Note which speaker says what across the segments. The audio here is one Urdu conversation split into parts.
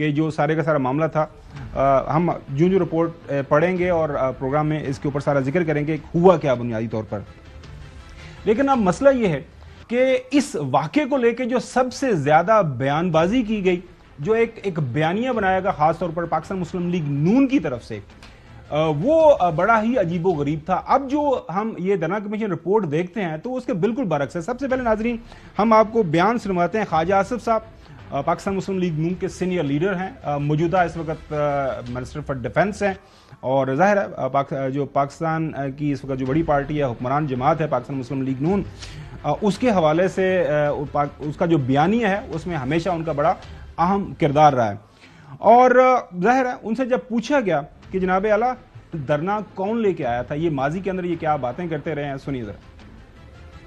Speaker 1: کہ جو سارے کا سارا معاملہ تھا ہم جو رپورٹ پڑھیں گے اور پروگرام میں اس کے اوپر سارا ذکر کریں گے ہوا کیا بنیادی طور پر. لیکن اب مسئلہ یہ ہے کہ اس واقعے کو لے کے جو سب سے زیادہ بیان بازی کی گئی, جو ایک بیانیہ بنایا گیا خاص طور پر پاکستان مسلم لیگ نون کی طرف سے, وہ بڑا ہی عجیب و غریب تھا. اب جو ہم یہ دھرنا کمیشن رپورٹ دیکھتے ہیں تو اس کے بالکل برعکس ہے. سب سے پہلے ناظرین ہم آپ کو بیان سنواتے ہیں. خواجہ آصف صاحب پاکستان مسلم لیگ نون کے سینئر لیڈر ہیں, موجودہ اس وقت منسٹر فار ڈیفنس ہیں, اور ظاہر ہے جو پاکستان کی اس وقت جو بڑی پارٹی ہے, حکمران جماعت ہے پاکستان مسلم لیگ نون, اس کے حوالے سے اس کا جو بیانیہ ہے اس میں ہمیشہ ان کا بڑا اہم کردار رہا ہے. اور ظاہر ہے ان سے جب پوچھا گیا کہ جناب اعلیٰ دھرنا کون لے کے آیا تھا, یہ ماضی کے اندر یہ کیا باتیں کرتے رہے ہیں, سنیے ذرا.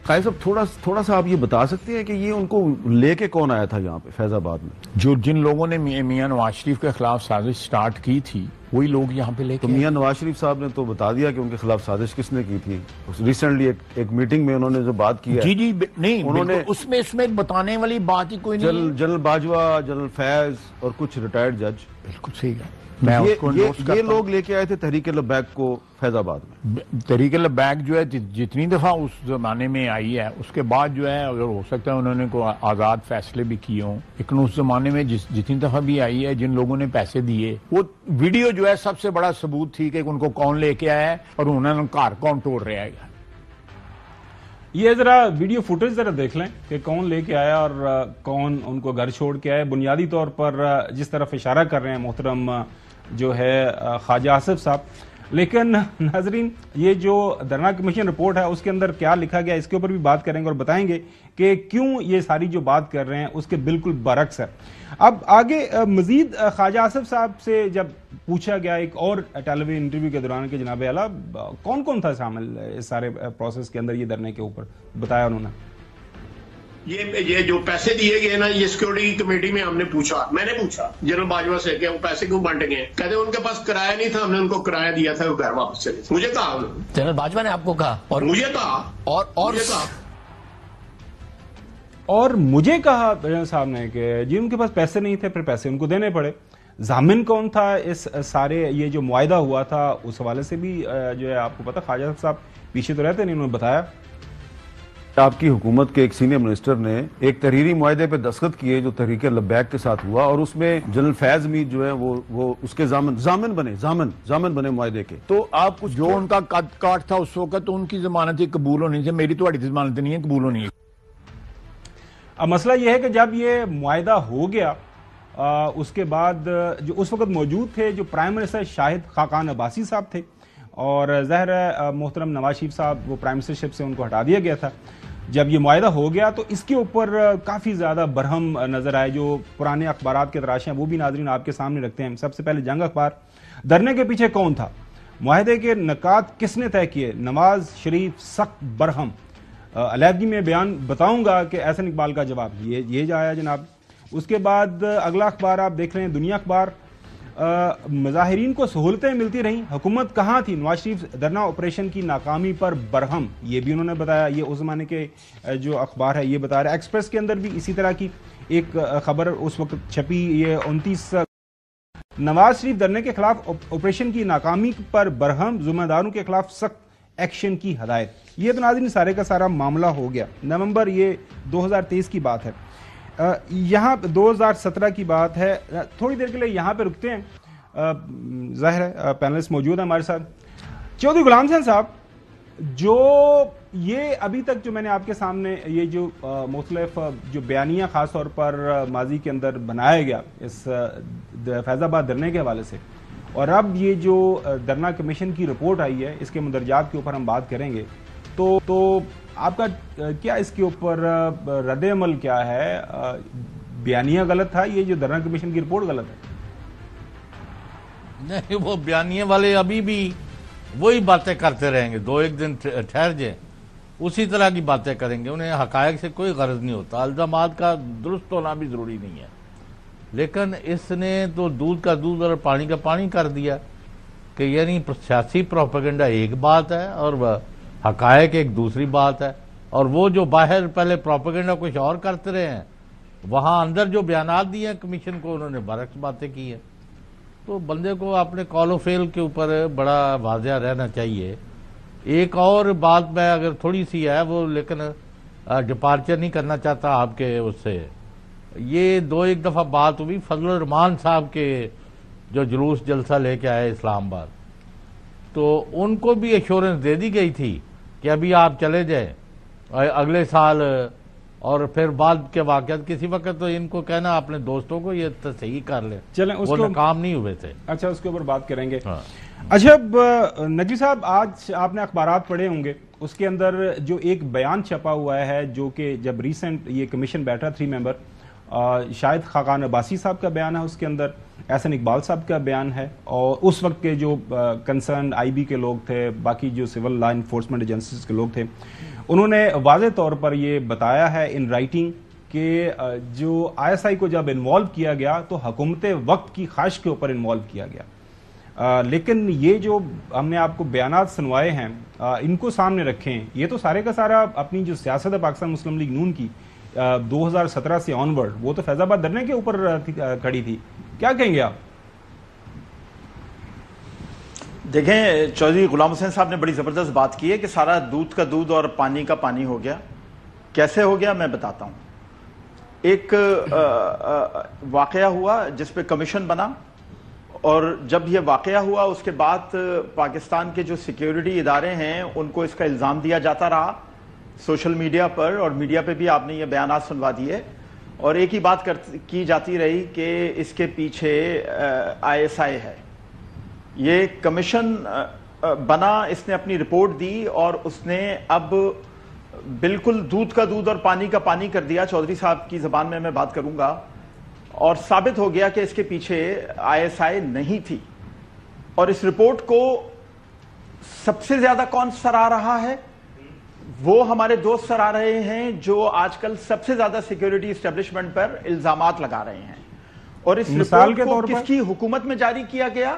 Speaker 2: قائد صاحب تھوڑا سا آپ یہ بتا سکتے ہیں کہ یہ ان کو لے کے کون آیا تھا یہاں پہ فیض آباد میں؟
Speaker 3: جن لوگوں نے میاں نواز شریف کے خلاف سازش سٹارٹ کی تھی وہی لوگ یہاں پہ لے کے.
Speaker 2: تو میاں نواز شریف صاحب نے تو بتا دیا کہ ان کے خلاف سازش کس نے کی تھی. ریسنٹلی ایک میٹنگ میں انہوں نے جو بات کی ہے,
Speaker 3: جی نہیں, انہوں نے اس میں بتانے والی بات ہی کوئی نہیں.
Speaker 2: جنرل باجوہ, جنرل فیض اور کچھ ریٹائرڈ جج.
Speaker 3: بالکل صحیح ہے.
Speaker 2: یہ لوگ لے کے آئے تھے تحریک لبیک کو فیض آباد میں.
Speaker 3: تحریک لبیک جو ہے جتنی دفعہ اس زمانے میں آئی ہے اس کے بعد جو ہے اگر ہو سکتا ہے انہوں نے کوئی آزاد فیصلے بھی کیے ہوں, لیکن اس زمانے میں جتنی دفعہ بھی آئی ہے جن لوگوں نے پیسے دیے, وہ ویڈیو جو ہے سب سے بڑا ثبوت تھی کہ ان کو کون لے کے آیا ہے اور انہوں نے کار کون توڑ رہا ہے.
Speaker 1: یہ ذرا ویڈیو فوٹیج ذرا دیکھ لیں کہ کون لے کے آیا اور کون ان کو گھر چھوڑ کے آیا. بنیادی طور پر جس طرف اشارہ کر رہے ہیں محترم جو ہے خواجہ آصف صاحب, لیکن ناظرین یہ جو دھرنا کمیشن رپورٹ ہے اس کے اندر کیا لکھا گیا اس کے اوپر بھی بات کریں گے اور بتائیں گے کہ کیوں یہ ساری جو بات کر رہے ہیں اس کے بالکل برعکس ہے. اب آگے مزید خواجہ آصف صاحب سے جب پوچھا گیا ایک اور ٹیلی ویژن انٹرویو کے دوران کہ جناب اعلیٰ کون تھا شامل اس سارے پروسیس کے اندر یہ دھرنے کے اوپر, بتایا انہوں نے.
Speaker 4: یہ جو پیسے دیے گئے نا, یہ سیکورٹی کمیٹی میں ہم نے پوچھا, میں نے پوچھا جنرل باجوہ سے کہ وہ پیسے کیوں بانٹے گئے, کہتے ان کے پاس کرایہ نہیں تھا, ہم نے ان کو کرایہ دیا تھا, وہ گھر واپس چلے. مجھے کہا
Speaker 5: جنرل باجوہ نے آپ کو کہا, اور
Speaker 4: مجھے کہا
Speaker 1: اور مجھے کہا صاحب نے کہ جی ان کے پاس پیسے نہیں تھے, پھر پیسے ان کو دینے پڑے. ضامن کون تھا اس سارے یہ جو معاہدہ ہوا تھا اس حوالے سے بھی جو ہے آپ کو پتا, خواجہ صاحب پیچھے تو رہتے نہیں, انہوں نے بتایا.
Speaker 2: آپ کی حکومت کے ایک سینئر منسٹر نے ایک تحریری معاہدے پہ دستخط کیے جو تحریک لبیک کے ساتھ ہوا, اور اس میں جنرل فیض میر جو ہے وہ اس کے ضامن بنے معاہدے کے. تو آپ کچھ
Speaker 3: جو ان کا قد کاٹ تھا اس وقت ان کی ضمانتیں قبول ہونی تھی, میری تو ضمانتیں نہیں ہیں قبول ہونی ہے.
Speaker 1: اب مسئلہ یہ ہے کہ جب یہ معاہدہ ہو گیا اس کے بعد جو اس وقت موجود تھے جو پرائم منسٹر شاہد خاقان عباسی صاحب تھے, اور ظاہر ہے محترم نواز شریف صاحب وہ پرائم منسٹرشپ سے ان کو ہٹا دیا گیا تھا. جب یہ معاہدہ ہو گیا تو اس کے اوپر کافی زیادہ برہم نظر آئے. جو پرانے اخبارات کے تراشے ہیں وہ بھی ناظرین آپ کے سامنے رکھتے ہیں. سب سے پہلے جنگ اخبار, دھرنے کے پیچھے کون تھا, معاہدے کے نکات کس نے طے کیے, نواز شریف سخت برہم. علیحدگی میں بیان بتاؤں گا کہ احسن اقبال کا جواب یہ جایا جناب. اس کے بعد اگلا اخبار آپ دیکھ رہے ہیں دنیا اخبار, مظاہرین کو سہولتیں ملتی رہیں, حکومت کہاں تھی, نواز شریف دھرنا آپریشن کی ناکامی پر برہم, یہ بھی انہوں نے بتایا. یہ اس زمانے کے جو اخبار ہے یہ بتا رہا ہے. ایکسپریس کے اندر بھی اسی طرح کی ایک خبر اس وقت چھپی, یہ 29 نواز شریف دھرنے کے خلاف آپریشن کی ناکامی پر برہم, ذمہ داروں کے خلاف سخت ایکشن کی ہدایت. یہ تو ناظرین سارے کا سارا معاملہ ہو گیا. نومبر یہ 2023 کی بات ہے. یہاں 2017 کی بات ہے. تھوڑی دیر کے لیے یہاں پہ رکتے ہیں, ظاہر ہے پینلسٹ موجود ہیں ہمارے ساتھ. چودھری غلام حسین صاحب, جو یہ ابھی تک جو میں نے آپ کے سامنے یہ جو مختلف جو بیانیہ خاص طور پر ماضی کے اندر بنایا گیا اس فیض آباد دھرنے کے حوالے سے, اور اب یہ جو دھرنا کمیشن کی رپورٹ آئی ہے اس کے مندرجات کے اوپر ہم بات کریں گے, تو آپ کا کیا اس کے اوپر رد عمل کیا ہے؟ بیانیہ غلط تھا, یہ جو دھرنا کمیشن کی رپورٹ غلط ہے؟
Speaker 5: نہیں, وہ بیانیہ والے ابھی بھی وہی باتیں کرتے رہیں گے, 2-1 دن ٹھہر جائیں اسی طرح کی باتیں کریں گے. انہیں حقائق سے کوئی غرض نہیں ہوتا. الزامات کا درست ہونا بھی ضروری نہیں ہے, لیکن اس نے تو دودھ کا دودھ اور پانی کا پانی کر دیا کہ یعنی سیاسی پروپیگنڈا ایک بات ہے اور حقائق ایک دوسری بات ہے. اور وہ جو باہر پہلے پروپیگنڈا کچھ اور کرتے رہے ہیں وہاں اندر جو بیانات دیے ہیں کمیشن کو انہوں نے برعکس باتیں کی ہیں. تو بندے کو اپنے کال و فیل کے اوپر بڑا واضح رہنا چاہیے. ایک اور بات میں اگر تھوڑی سی ہے وہ لیکن ڈپارچر نہیں کرنا چاہتا آپ کے اس سے. یہ ایک دفعہ بات ہوئی فضل الرحمان صاحب کے جو جلوس جلسہ لے کے آئے اسلام آباد, تو ان کو بھی ایشورنس دے دی گئی تھی کہ ابھی آپ چلے جائیں اگلے سال, اور پھر بعد کے واقعات کسی وقت تو ان کو کہنا اپنے دوستوں کو یہ صحیح کر لیں,
Speaker 1: چلیں اس
Speaker 5: وہ
Speaker 1: کو
Speaker 5: ناکام نہیں ہوئے تھے.
Speaker 1: اچھا اس کے اوپر بات کریں گے.
Speaker 2: اچھا
Speaker 1: نقوی صاحب, آج آپ نے اخبارات پڑھے ہوں گے, اس کے اندر جو ایک بیان چھپا ہوا ہے جو کہ جب ریسنٹ یہ کمیشن بیٹھا 3 ممبر, شاید خاقان عباسی صاحب کا بیان ہے, اس کے اندر احسن اقبال صاحب کا بیان ہے, اور اس وقت کے جو کنسرن آئی بی کے لوگ تھے, باقی جو سول لا انفورسمنٹ ایجنسیز کے لوگ تھے, انہوں نے واضح طور پر یہ بتایا ہے ان رائٹنگ کہ جو آئی ایس آئی کو جب انوالو کیا گیا تو حکومت وقت کی خواہش کے اوپر انوالو کیا گیا. لیکن یہ جو ہم نے آپ کو بیانات سنوائے ہیں ان کو سامنے رکھیں, یہ تو سارے کا سارا اپنی جو سیاست ہے پاکستان مسلم لیگ نون کی 2017 سے آنورڈ, وہ تو فیض آباد دھرنے کے اوپر کھڑی تھی. کیا کہیں گے آپ؟
Speaker 6: دیکھیں چودھری غلام حسین صاحب نے بڑی زبردست بات کی ہے کہ سارا دودھ کا دودھ اور پانی کا پانی ہو گیا. کیسے ہو گیا میں بتاتا ہوں. ایک واقعہ ہوا جس پہ کمیشن بنا, اور جب یہ واقعہ ہوا اس کے بعد پاکستان کے جو سیکیورٹی ادارے ہیں ان کو اس کا الزام دیا جاتا رہا سوشل میڈیا پر, اور میڈیا پہ بھی آپ نے یہ بیانات سنوا دیے, اور ایک ہی بات کی جاتی رہی کہ اس کے پیچھے آئی ایس آئی ہے. یہ کمیشن بنا, اس نے اپنی رپورٹ دی, اور اس نے اب بالکل دودھ کا دودھ اور پانی کا پانی کر دیا, چودھری صاحب کی زبان میں بات کروں گا, اور ثابت ہو گیا کہ اس کے پیچھے آئی ایس آئی نہیں تھی. اور اس رپورٹ کو سب سے زیادہ کون سرا رہا ہے؟ وہ ہمارے دوست سرا رہے ہیں جو آج کل سب سے زیادہ سیکیورٹی اسٹیبلشمنٹ پر الزامات لگا رہے ہیں. اور اس رپورٹ کو کس کی حکومت میں جاری کیا گیا؟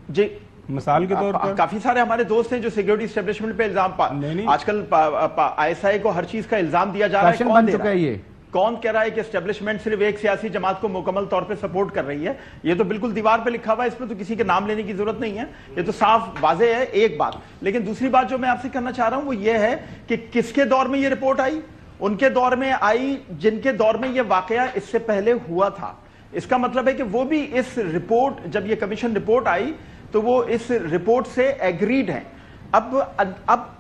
Speaker 6: جی
Speaker 1: مثال کے طور پر
Speaker 6: کافی سارے ہمارے دوست ہیں جو سیکیورٹی اسٹیبلشمنٹ پہ الزام آج کل آئی ایس آئی کو ہر چیز کا الزام دیا جا رہا ہے. کون دے رہا ہے؟ کون کہہ رہا ہے کہ اسٹیبلشمنٹ صرف ایک سیاسی جماعت کو مکمل طور پہ سپورٹ کر رہی ہے؟ یہ تو بالکل دیوار پہ لکھا ہوا ہے, اس پہ تو کسی کے نام لینے کی ضرورت نہیں ہے, یہ تو صاف واضح ہے. ایک بات. لیکن دوسری بات جو میں آپ سے کرنا چاہ رہا ہوں وہ یہ ہے کہ کس کے دور میں یہ رپورٹ آئی؟ ان کے دور میں آئی جن کے دور میں یہ واقعہ اس سے پہلے ہوا تھا. اس کا مطلب ہے کہ وہ بھی اس رپورٹ, جب یہ کمیشن رپورٹ آئی تو وہ اس رپورٹ سے ایگریڈ ہیں. اب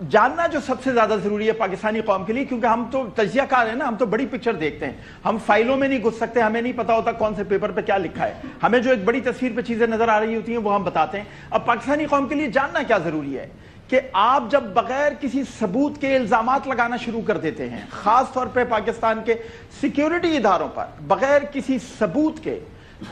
Speaker 6: جاننا جو سب سے زیادہ ضروری ہے پاکستانی قوم کے لیے, کیونکہ ہم تو تجزیہ کار ہیں نا, ہم تو بڑی پکچر دیکھتے ہیں, ہم فائلوں میں نہیں گھس سکتے, ہمیں نہیں پتا ہوتا کون سے پیپر پہ کیا لکھا ہے, ہمیں جو ایک بڑی تصویر پہ چیزیں نظر آ رہی ہوتی ہیں وہ ہم بتاتے ہیں. اب پاکستانی قوم کے لیے جاننا کیا ضروری ہے کہ آپ جب بغیر کسی ثبوت کے الزامات لگانا شروع کر دیتے ہیں, خاص طور پہ پاکستان کے سیکیورٹی اداروں پر بغیر کسی ثبوت کے,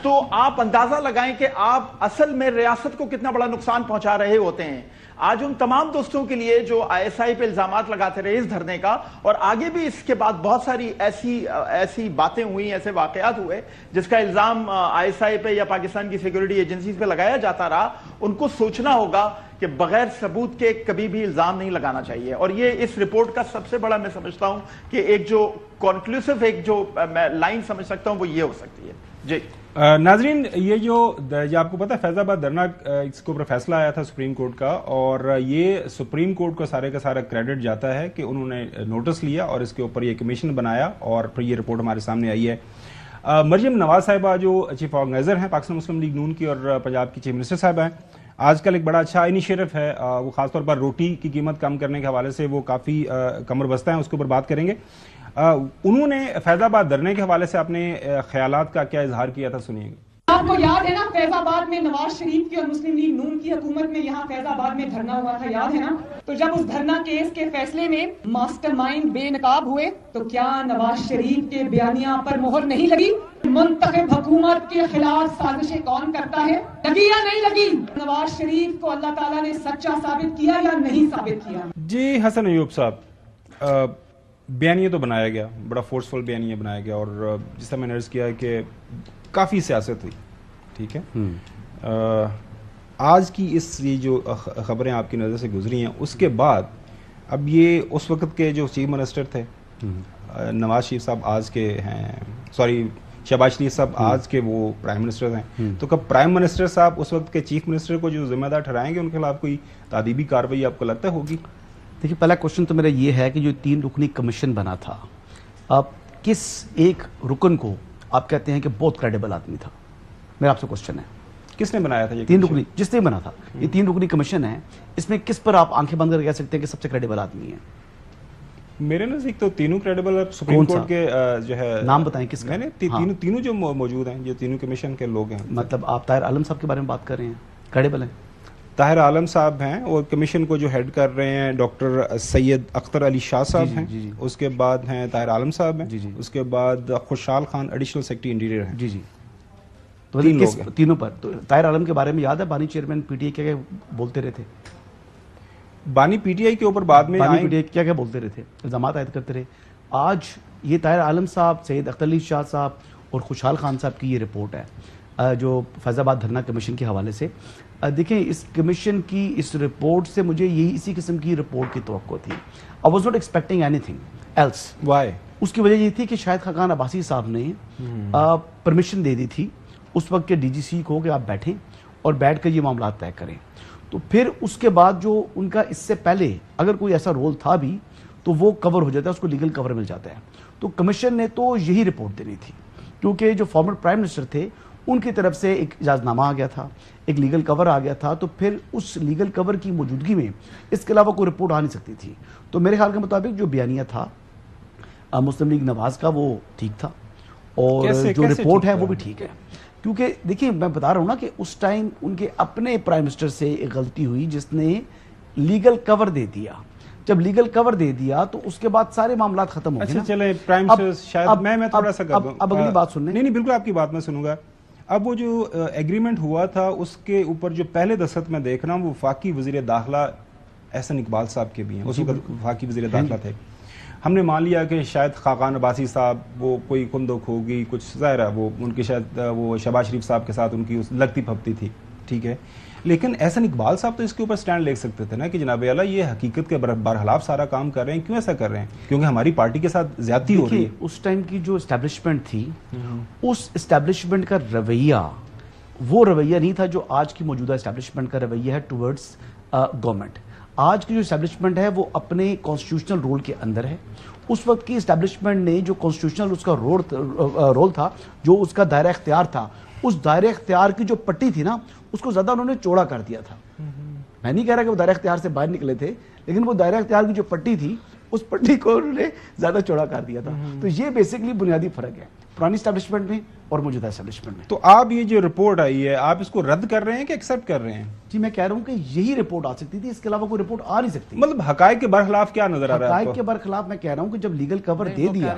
Speaker 6: تو آپ اندازہ لگائیں کہ آپ اصل میں ریاست کو کتنا بڑا نقصان پہنچا رہے ہوتے ہیں. آج ان تمام دوستوں کے لیے جو آئی ایس آئی پہ الزامات لگاتے رہے اس دھرنے کا, اور آگے بھی اس کے بعد بہت ساری ایسی باتیں ہوئی, ایسے واقعات ہوئے جس کا الزام آئی ایس آئی پہ یا پاکستان کی سیکیورٹی ایجنسیز پہ لگایا جاتا رہا, ان کو سوچنا ہوگا کہ بغیر ثبوت کے کبھی بھی الزام نہیں لگانا چاہیے. اور یہ اس رپورٹ کا سب سے بڑا میں سمجھتا ہوں کہ ایک جو کنکلوسیو ایک جو میں لائن سمجھ سکتا ہوں وہ یہ ہو سکتی ہے. جی
Speaker 1: ناظرین, یہ جو آپ کو پتا ہے فیض آباد دھرنا اس کے اوپر فیصلہ آیا تھا سپریم کورٹ کا, اور یہ سپریم کورٹ کو سارے کا سارا کریڈٹ جاتا ہے کہ انہوں نے نوٹس لیا اور اس کے اوپر یہ کمیشن بنایا, اور پھر یہ رپورٹ ہمارے سامنے آئی ہے. مریم نواز صاحبہ جو چیف آرگنائزر ہیں پاکستان مسلم لیگ نون کی, اور پنجاب کی چیف منسٹر صاحبہ ہیں, آج کل ایک بڑا اچھا انیشیٹو ہے, وہ خاص طور پر روٹی کی قیمت کم کرنے کے حوالے سے وہ کافی کمر بستہ ہیں, اس کے اوپر بات کریں گے. انہوں نے فیض آباد دھرنے کے حوالے سے اپنے خیالات کا کیا اظہار کیا تھا, سنیے گا.
Speaker 7: آپ کو یاد ہے نا فیض آباد میں نواز شریف کی اور مسلم لیگ نون کی حکومت میں یہاں فیض آباد میں دھرنا ہوا تھا, یاد ہے نا؟ تو جب اس دھرنا کیس کے فیصلے میں ماسٹر مائنڈ بے نقاب ہوئے تو کیا نواز شریف کے بیانیہ پر مہر نہیں لگی؟ منتخب حکومت کے خلاف سازشیں کون کرتا ہے؟ لگی یا نہیں لگی؟ نواز شریف کو اللہ تعالیٰ نے سچا ثابت کیا یا نہیں ثابت کیا؟
Speaker 1: جی حسن ایوب صاحب, بیانیہ تو بنایا گیا, بڑا فورسفل بیانیہ بنایا گیا, اور جس طرح میں نے عرض کیا کہ کافی سیاست ہوئی, ٹھیک ہے. آج کی یہ جو خبریں آپ کی نظر سے گزری ہیں, اس کے بعد اب یہ اس وقت کے جو چیف منسٹر تھے نواز شریف صاحب آج کے ہیں، سوری شہباز شریف صاحب آج کے وہ پرائم منسٹر ہیں، تو کب پرائم منسٹر صاحب اس وقت کے چیف منسٹر کو جو ذمہ دار ٹھہرائیں گے ان کے خلاف کوئی تعدیبی کارروائی آپ کو لگتا ہے ہوگی؟
Speaker 8: دیکھیے پہلا کوشچن تو میرا یہ ہے کہ جو 3 رکنی کمیشن بنا تھا، آپ کس ایک رکن کو آپ کہتے ہیں کہ بہت کریڈیبل آدمی تھا؟ میرا آپ سے کوشچن ہے
Speaker 1: کس نے بنایا تھا یہ
Speaker 8: 3 رکنی؟ جس نے بنا تھا یہ 3 رکنی کمیشن ہے، اس میں کس پر آپ آنکھیں بند کر کہہ سکتے ہیں کہ سب سے کریڈیبل آدمی ہے؟
Speaker 1: میرے نزدیک تو تینوں کریڈیبل سپریم کورٹ کے جو ہے
Speaker 8: نام بتائیں کس کا؟
Speaker 1: تینوں جو موجود ہیں، جو تینوں کمیشن کے لوگ ہیں.
Speaker 8: مطلب آپ طاہر عالم صاحب کے بارے میں بات کر رہے ہیں، کریڈیبل ہیں؟
Speaker 1: طاہر عالم صاحب ہیں اور کمیشن کو جو ہیڈ کر رہے ہیں ڈاکٹر سید اختر علی شاہ صاحب ہیں، اس کے بعد ہیں طاہر عالم صاحب ہیں، اس کے بعد Khushal Khan additional secretary interior ہیں.
Speaker 8: جی تو تینوں پر تو طاہر عالم کے بارے میں یاد ہے بانی چیئرمین پی ٹی آئی کیا بولتے رہے تھے؟
Speaker 1: بانی پی ٹی آئی کے اوپر بعد میں
Speaker 8: پی ٹی آئی کیا بولتے رہے تھے، الزامات عائد کرتے رہے. آج یہ طاہر عالم صاحب، سید اختر علی شاہ صاحب اور خوشحال خان صاحب کی یہ رپورٹ ہے جو فیض آباد دھرنا کمیشن کے حوالے سے. دیکھیں اس کمیشن کی اس رپورٹ سے مجھے یہی اسی قسم کی رپورٹ کی توقع تھی. I was not expecting anything else.
Speaker 1: Why?
Speaker 8: اس کی وجہ یہ تھی کہ شاہد خاقان عباسی صاحب نے پرمیشن دے دی تھی اس وقت کے ڈی جی سی کو کہ آپ بیٹھیں اور بیٹھ کر یہ معاملات طے کریں. تو پھر اس کے بعد جو ان کا اس سے پہلے اگر کوئی ایسا رول تھا بھی تو وہ کور ہو جاتا ہے، اس کو لیگل کور مل جاتا ہے. تو کمیشن نے تو یہی رپورٹ دینی تھی کیونکہ جو فارمر پرائم منسٹر تھے ان کی طرف سے ایک اجازت نامہ آ گیا تھا، ایک لیگل کور آ گیا تھا. تو پھر اس لیگل کور کی موجودگی میں اس کے علاوہ کوئی رپورٹ آ نہیں سکتی تھی. تو میرے خیال کے مطابق جو بیانیہ تھا مسلم لیگ نواز کا وہ ٹھیک تھا اور جو رپورٹ ہے وہ بھی ٹھیک ہے. کیونکہ دیکھیں میں بتا رہا ہوں نا کہ اس ٹائم ان کے اپنے پرائم منسٹر سے ایک غلطی ہوئی جس نے لیگل کور دے دیا. جب لیگل کور دے دیا تو اس کے بعد سارے معاملات ختم ہو گئے.
Speaker 1: اچھا چلیں پرائم منسٹر شاید میں تھوڑا سا کر دوں.
Speaker 8: اب اگلی بات سنیں.
Speaker 1: نہیں بالکل آپ کی بات میں سنوں گا. اب وہ جو ایگریمنٹ ہوا تھا اس کے اوپر جو پہلے دستخط میں دیکھ رہا ہوں وہ وفاقی وزیر داخلہ احسن اقبال صاحب کے بھی ہیں، اس وقت وفاقی وزیر داخلہ تھے. ہم نے مان لیا کہ شاید خاقان عباسی صاحب وہ کوئی کندک ہوگی، کچھ ظاہر ہے وہ ان کے شاید وہ شہباز شریف صاحب کے ساتھ ان کی لگتی پھپتی تھی، ٹھیک ہے. لیکن احسن اقبال صاحب تو اس کے اوپر سٹینڈ لے سکتے تھے نا کہ جناب اعلیٰ یہ حقیقت کے برخلاف سارا کام کر رہے ہیں. کیوں ایسا کر رہے ہیں؟ کیونکہ ہماری پارٹی کے ساتھ زیادتی ہو رہی ہے.
Speaker 8: اس ٹائم کی جو اسٹیبلشمنٹ تھی اس اسٹیبلشمنٹ کا رویہ وہ رویہ نہیں تھا جو آج کی موجودہ اسٹیبلشمنٹ کا رویہ ہے ٹورڈز گورنمنٹ. آج کی جو اسٹیبلشمنٹ ہے وہ اپنے کانسٹیٹیوشنل رول کے اندر ہے. اس وقت کی اسٹیبلشمنٹ نے جو کانسٹیٹیوشنل اس کا رول تھا، جو اس کا دائرہ اختیار تھا، اس دائرہ اختیار کی جو پٹی تھی نا اس کو زیادہ انہوں نے چوڑا کر دیا تھا. میں نہیں کہہ رہا کہ وہ دائرہ اختیار سے باہر نکلے تھے، لیکن وہ دائرہ اختیار کی جو پٹی تھی اس پٹی کو انہوں نے زیادہ چوڑا کر دیا تھا. تو یہ بیسکلی بنیادی فرق ہے پرانی اسٹیبلشمنٹ میں اور موجودہ اسٹیبلشمنٹ میں. تو
Speaker 1: آپ یہ جو رپورٹ آئی ہے آپ اس کو رد کر رہے ہیں کہ ایکسپٹ کر رہے ہیں؟
Speaker 8: جی میں کہہ رہا ہوں کہ یہی رپورٹ آ سکتی تھی، اس کے علاوہ کوئی رپورٹ آ نہیں سکتی.
Speaker 1: مطلب حقائق کے برخلاف کیا نظر آ رہا ہے؟
Speaker 8: حقائق کے برخلاف میں کہہ رہا ہوں کہ جب لیگل کور دے دیا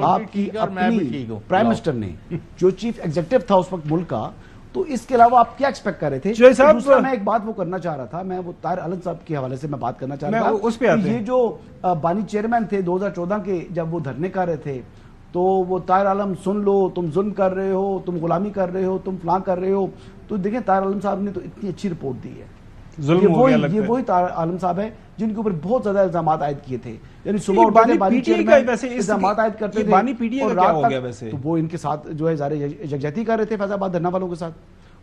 Speaker 8: آپ کی اپنی پرائم منسٹر نے جو چیف ایگزیکٹو تھا اس وقت ملک کا، تو اس کے علاوہ آپ کیا ایکسپیکٹ کر رہے تھے؟ دوسرا میں ایک بات وہ کرنا چاہ رہا تھا، میں وہ طاہر عالم صاحب کے حوالے سے میں بات کرنا چاہ رہا تھا. یہ جو بانی چیئرمین تھے 2014 کے جب وہ دھرنے کر رہے تھے تو وہ طاہر عالم سن لو تم ظلم کر رہے ہو، تم غلامی کر رہے ہو، تم فلاں کر رہے ہو. تو دیکھیں طاہر عالم صاحب نے تو اتنی اچھی رپورٹ دی ہے. یہ وہی طاہر عالم صاحب ہے جن کے اوپر بہت زیادہ الزامات عائد کیے تھے. یعنی صبح اٹھتے بانی چیئرمین الزامات عائد کرتے تھے اور رات تک تو وہ ان کے ساتھ جو ہے ظاہر یکجہتی کر رہے تھے فیض آباد دھرنا والوں کے ساتھ.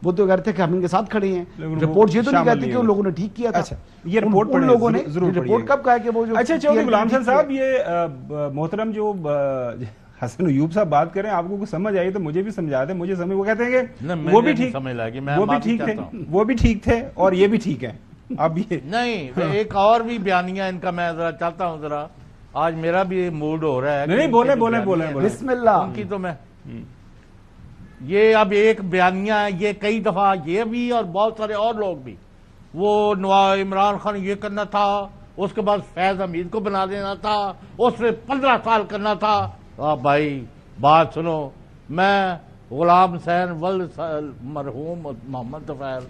Speaker 8: وہ تو کہتے کہ ہم ان کے ساتھ کھڑے ہیں. رپورٹ یہ تو نہیں کہتی کہ ان لوگوں نے ٹھیک کیا تھا.
Speaker 1: یہ رپورٹ
Speaker 8: ان لوگوں نے رپورٹ کب کہا کہ وہ جو
Speaker 1: اچھا چودھری غلام حسن صاحب یہ محترم جو حسن ایوب صاحب بات کریں آپ کو کچھ سمجھ آئی تو مجھے بھی سمجھا دیں. مجھے سمجھ وہ کہتے ہیں کہ وہ بھی ٹھیک تھے اور یہ بھی ٹھیک ہے. اب یہ
Speaker 5: نہیں ایک اور بھی بیانیہ ان کا میں ذرا چاہتا ہوں، ذرا آج میرا بھی موڈ ہو رہا ہے.
Speaker 1: نہیں بولیں
Speaker 8: بسم اللہ.
Speaker 5: ان کی تو میں یہ اب ایک بیانیہ ہے، یہ کئی دفعہ یہ بھی اور بہت سارے اور لوگ بھی وہ عمران خان یہ کرنا تھا، اس کے بعد فیض حمید کو بنا دینا تھا، اس نے 15 سال کرنا تھا. بھائی بات سنو، میں غلام حسین ولد مرحوم محمد طفیل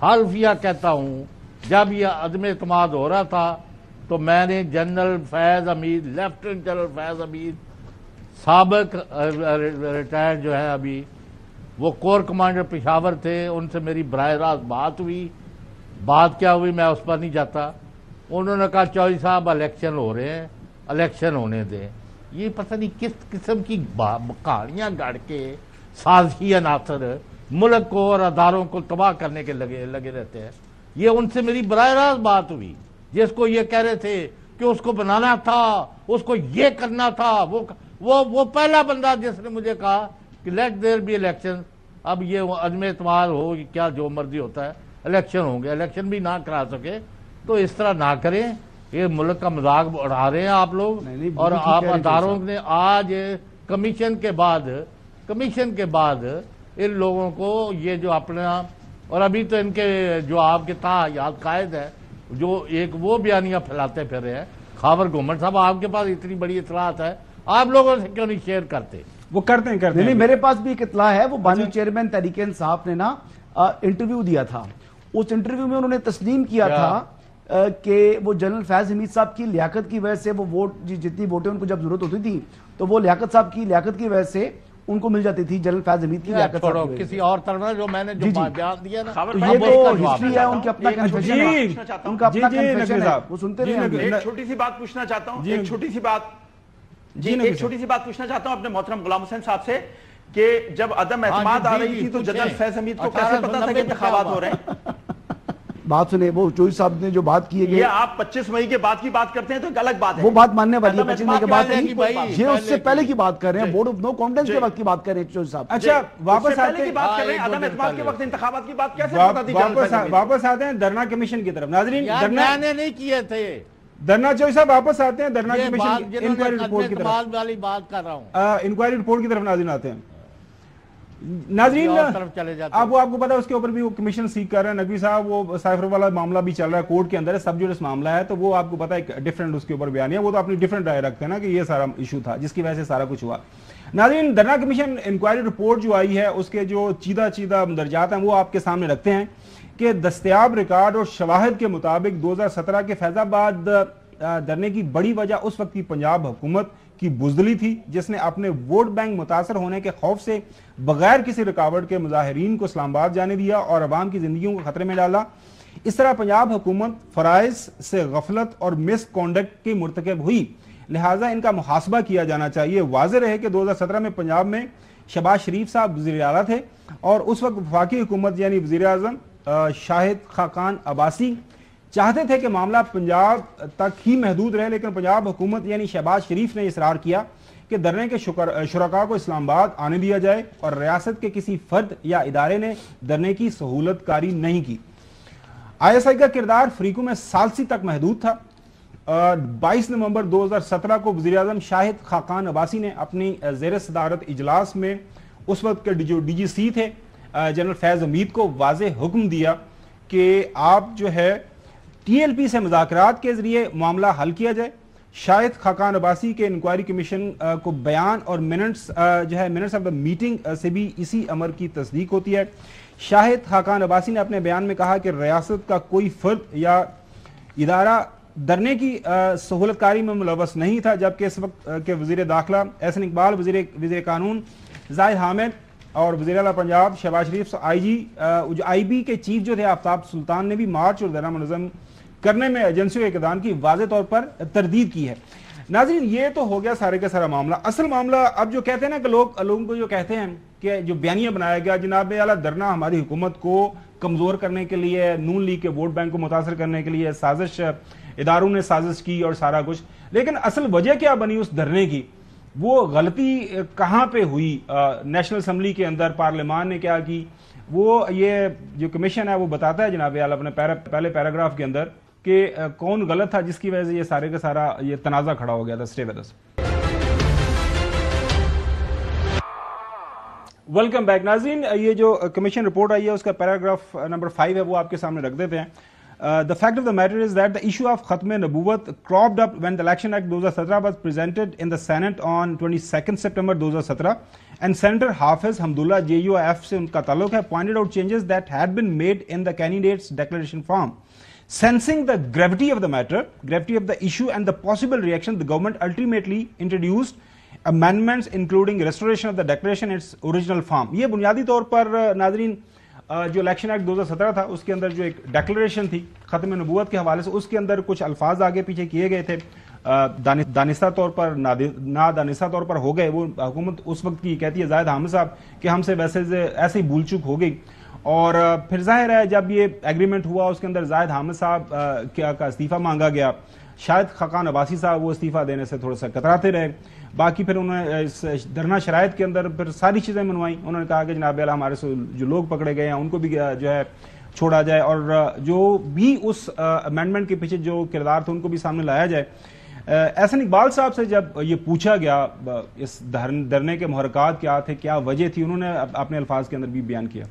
Speaker 5: حلفیہ کہتا ہوں جب یہ عدم اعتماد ہو رہا تھا تو میں نے جنرل فیض حمید، لیفٹنٹ جنرل فیض حمید سابق ریٹائر جو ہے ابھی وہ کور کمانڈر پشاور تھے، ان سے میری براہ راست بات ہوئی. بات کیا ہوئی میں اس پر نہیں جاتا. انہوں نے کہا چودھری صاحب الیکشن ہو رہے ہیں، الیکشن ہونے دیں. یہ پتہ نہیں کس قسم کی کہانیاں گاڑ کے سازشی عناصر ملک کو اور اداروں کو تباہ کرنے کے لگے رہتے ہیں. یہ ان سے میری براہ راست بات ہوئی جس کو یہ کہہ رہے تھے کہ اس کو بنانا تھا, اس کو یہ کرنا تھا. وہ پہلا بندہ جس نے مجھے کہا کہ لیٹ دیر بی الیکشن. اب یہ عدم اعتماد ہو کیا جو مرضی ہوتا ہے, الیکشن ہوں گے, الیکشن بھی نہ کرا سکے تو اس طرح نہ کریں. یہ ملک کا مذاق اڑا رہے ہیں آپ لوگ, اور آپ اداروں نے آج کمیشن کے بعد ان لوگوں کو یہ جو اپنا, اور ابھی تو ان کے جو آپ کے یاد قائد ہے جو ایک وہ بیانیاں پھیلاتے پھر رہے ہیں, خاور گومن صاحب آپ کے پاس اتنی بڑی اطلاعات ہے, آپ لوگوں سے کیوں نہیں شیئر کرتے؟
Speaker 1: وہ کرتے ہیں
Speaker 8: نہیں, میرے پاس بھی ایک اطلاع ہے. وہ بانی چیئرمین تحریک انصاف نے نا انٹرویو دیا تھا. اس انٹرویو میں انہوں نے تسلیم کیا تھا کہ وہ جنرل فیض حمید صاحب کی لیاقت کی وجہ سے وہ ووٹ, جتنی ووٹیں ان کو جب ضرورت ہوتی تھی تو وہ لیاقت صاحب کی لیاقت کی وجہ سے ان کو مل جاتی تھی. جنرل فیض حمید کی لیاقت
Speaker 5: چھوڑو, کسی اور طرح جو میں نے جو بیان دیا نا,
Speaker 8: تو یہ تو ہسٹری ہے ان کے اپنا کنفیشن ہے, ان کا اپنا کنفیشن ہے, وہ سنتے رہے.
Speaker 6: ایک چھوٹی سی بات پوچھنا چاہتا ہوں, ایک چھوٹی سی بات پوچھنا چاہتا ہوں اپنے محترم غلام حسین صاحب سے کہ جب عدم اعتماد آ رہی تھی تو جنرل فیض حمید کو کیسے پتا تھا کہ انتخابات ہو رہے ہیں؟
Speaker 8: بات سنے, وہ چوئی صاحب نے جو بات کی ہے,
Speaker 6: یہ آپ 25 مئی کے بعد کی بات کرتے ہیں تو ایک الگ بات ہے,
Speaker 8: وہ بات ماننے والی ہے. 25 مئی کے بعد یہ اس سے پہلے کی بات کر رہے ہیں, بورڈ آف نو کانفیڈنس کے وقت کی بات کر رہے ہیں چوئی صاحب.
Speaker 1: اچھا واپس آتے ہیں,
Speaker 6: عدم اعتماد کے وقت انتخابات کی بات کیسے پتا تھی؟
Speaker 1: واپس آتے ہیں دھرنا کمیشن کی طرف. ناظرین,
Speaker 5: میں نے نہیں کیے تھے
Speaker 1: دھرنا, چوئی صاحب واپس آتے ہیں دھرنا کمیشن انکوائری رپورٹ کی طرف.
Speaker 5: والی بات کر رہا ہوں,
Speaker 1: انکوائری رپورٹ کی طرف ناظرین آتے ہیں. ناظرین آپ کو پتا اس کے اوپر بھی وہ کمیشن سیکھ کر رہے ہیں. نقوی صاحب وہ سائفر والا معاملہ بھی چل رہا ہے کورٹ کے اندر ہے, سب جوڈس معاملہ ہے, تو وہ آپ کو پتا ہے ڈیفرنٹ اس کے اوپر بیان ہے. وہ تو اپنی ڈیفرنٹ رائے رکھتے ہیں نا کہ یہ سارا ایشو تھا جس کی وجہ سے سارا کچھ ہوا. ناظرین, دھرنا کمیشن انکوائری رپورٹ جو آئی ہے اس کے جو چیدہ مندرجات ہیں وہ آپ کے سامنے رکھتے ہیں کہ دستیاب ریکارڈ اور شواہد کے مطابق 2017 کے فیض آباد دھرنے کی بڑی وجہ اس وقت کی پنجاب حکومت کی بزدلی تھی جس نے اپنے ووٹ بینک متاثر ہونے کے خوف سے بغیر کسی رکاوٹ کے مظاہرین کو اسلام آباد جانے دیا اور عوام کی زندگیوں کو خطرے میں ڈالا. اس طرح پنجاب حکومت فرائض سے غفلت اور مس کنڈکٹ کی مرتکب ہوئی, لہٰذا ان کا محاسبہ کیا جانا چاہیے. واضح رہے کہ 2017 میں پنجاب میں شہباز شریف صاحب وزیر اعلیٰ تھے اور اس وقت وفاقی حکومت یعنی وزیر اعظم شاہد خاقان عباسی چاہتے تھے کہ معاملہ پنجاب تک ہی محدود رہے, لیکن پنجاب حکومت یعنی شہباز شریف نے اصرار کیا کہ دھرنے کے شرکاء کو اسلام آباد آنے دیا جائے اور ریاست کے کسی فرد یا ادارے نے دھرنے کی سہولت کاری نہیں کی. آئی ایس آئی کا کردار فریقوں میں ثالثی تک محدود تھا. 22 نومبر 2017 کو وزیر اعظم شاہد خاقان عباسی نے اپنی زیر صدارت اجلاس میں اس وقت کے جو ڈی جی سی تھے جنرل فیض حمید کو واضح حکم دیا کہ آپ جو ہے ٹی ایل پی سے مذاکرات کے ذریعے معاملہ حل کیا جائے. شاہد خاقان عباسی کے انکوائری کمیشن کو بیان اور منٹس آف دا میٹنگ سے بھی اسی امر کی تصدیق ہوتی ہے. شاہد خاقان عباسی نے اپنے بیان میں کہا کہ ریاست کا کوئی فرد یا ادارہ دھرنے کی سہولت کاری میں ملوث نہیں تھا, جبکہ اس وقت کے وزیر داخلہ احسن اقبال, وزیر قانون زاہد حامد اور وزیر اعلیٰ پنجاب شہباز شریف, آئی بی کے چیف جو تھے آفتاب سلطان نے بھی مارچ اور دھرنا منظم کرنے میں ایجنسیوں کے اقدام کی واضح طور پر تردید کی ہے. ناظرین, یہ تو ہو گیا سارے کا سارا معاملہ. اصل معاملہ اب جو کہتے ہیں نا کہ لوگوں کو جو کہتے ہیں کہ جو بیانیہ بنایا گیا جناب اعلیٰ دھرنا ہماری حکومت کو کمزور کرنے کے لیے, نون لیگ کے ووٹ بینک کو متاثر کرنے کے لیے سازش, اداروں نے سازش کی اور سارا کچھ, لیکن اصل وجہ کیا بنی اس دھرنے کی, وہ غلطی کہاں پہ ہوئی نیشنل اسمبلی کے اندر, پارلیمان نے کیا کی, وہ یہ جو کمیشن ہے وہ بتاتا ہے جناب اعلیٰ اپنے پہلے پیراگراف کے اندر کہ کون غلط تھا جس کی وجہ سے یہ سارے کا سارا یہ تنازع کھڑا ہو گیا تھا. Stay with us. Welcome back. ناظرین, یہ جو کمیشن رپورٹ آئی ہے اس کا پیراگراف نمبر 5 ہے وہ آپ کے سامنے رکھ دیتے ہیں. The fact of the matter is that the issue of Khatm Nabuwat cropped up when the Election Act 2017 was presented in the Senate on 22nd September 2017 and Senator Hafiz Hamdullah JUIF se unka taluk hai pointed out changes that had been made in the candidate's declaration form. Sensing the gravity of the matter, gravity of the issue and the possible reaction, the government ultimately introduced amendments including restoration of the declaration in its original form. یہ بنیادی طور پر ناظرین جو الیکشن ایکٹ 2017 تھا اس کے اندر جو ایک ڈیکلریشن تھی ختم نبوت کے حوالے سے, اس کے اندر کچھ الفاظ آگے پیچھے کیے گئے تھے دانستہ طور پر نادانستہ طور پر ہو گئے. وہ حکومت اس وقت کی کہتی ہے زاہد حامد صاحب کہ ہم سے ویسے ایسے ہی بھول چک ہو گئی. اور پھر ظاہر ہے جب یہ ایگریمنٹ ہوا اس کے اندر زاہد حامد صاحب کا استعفیٰ مانگا گیا. شاید خاقان عباسی صاحب وہ استعفیٰ دینے سے تھوڑا سا کتراتے رہے. باقی پھر انہوں نے اس دھرنا شرائط کے اندر پھر ساری چیزیں منوائیں. انہوں نے کہا کہ جناب اعلیٰ ہمارے سے جو لوگ پکڑے گئے ہیں ان کو بھی جو ہے چھوڑا جائے اور جو بھی اس امینڈمنٹ کے پیچھے جو کردار تھے ان کو بھی سامنے لایا جائے. احسن اقبال صاحب سے جب یہ پوچھا گیا اس دھرنے کے محرکات کیا تھے, کیا وجہ تھی, انہوں نے اپنے الفاظ کے اندر بھی بیان کیا.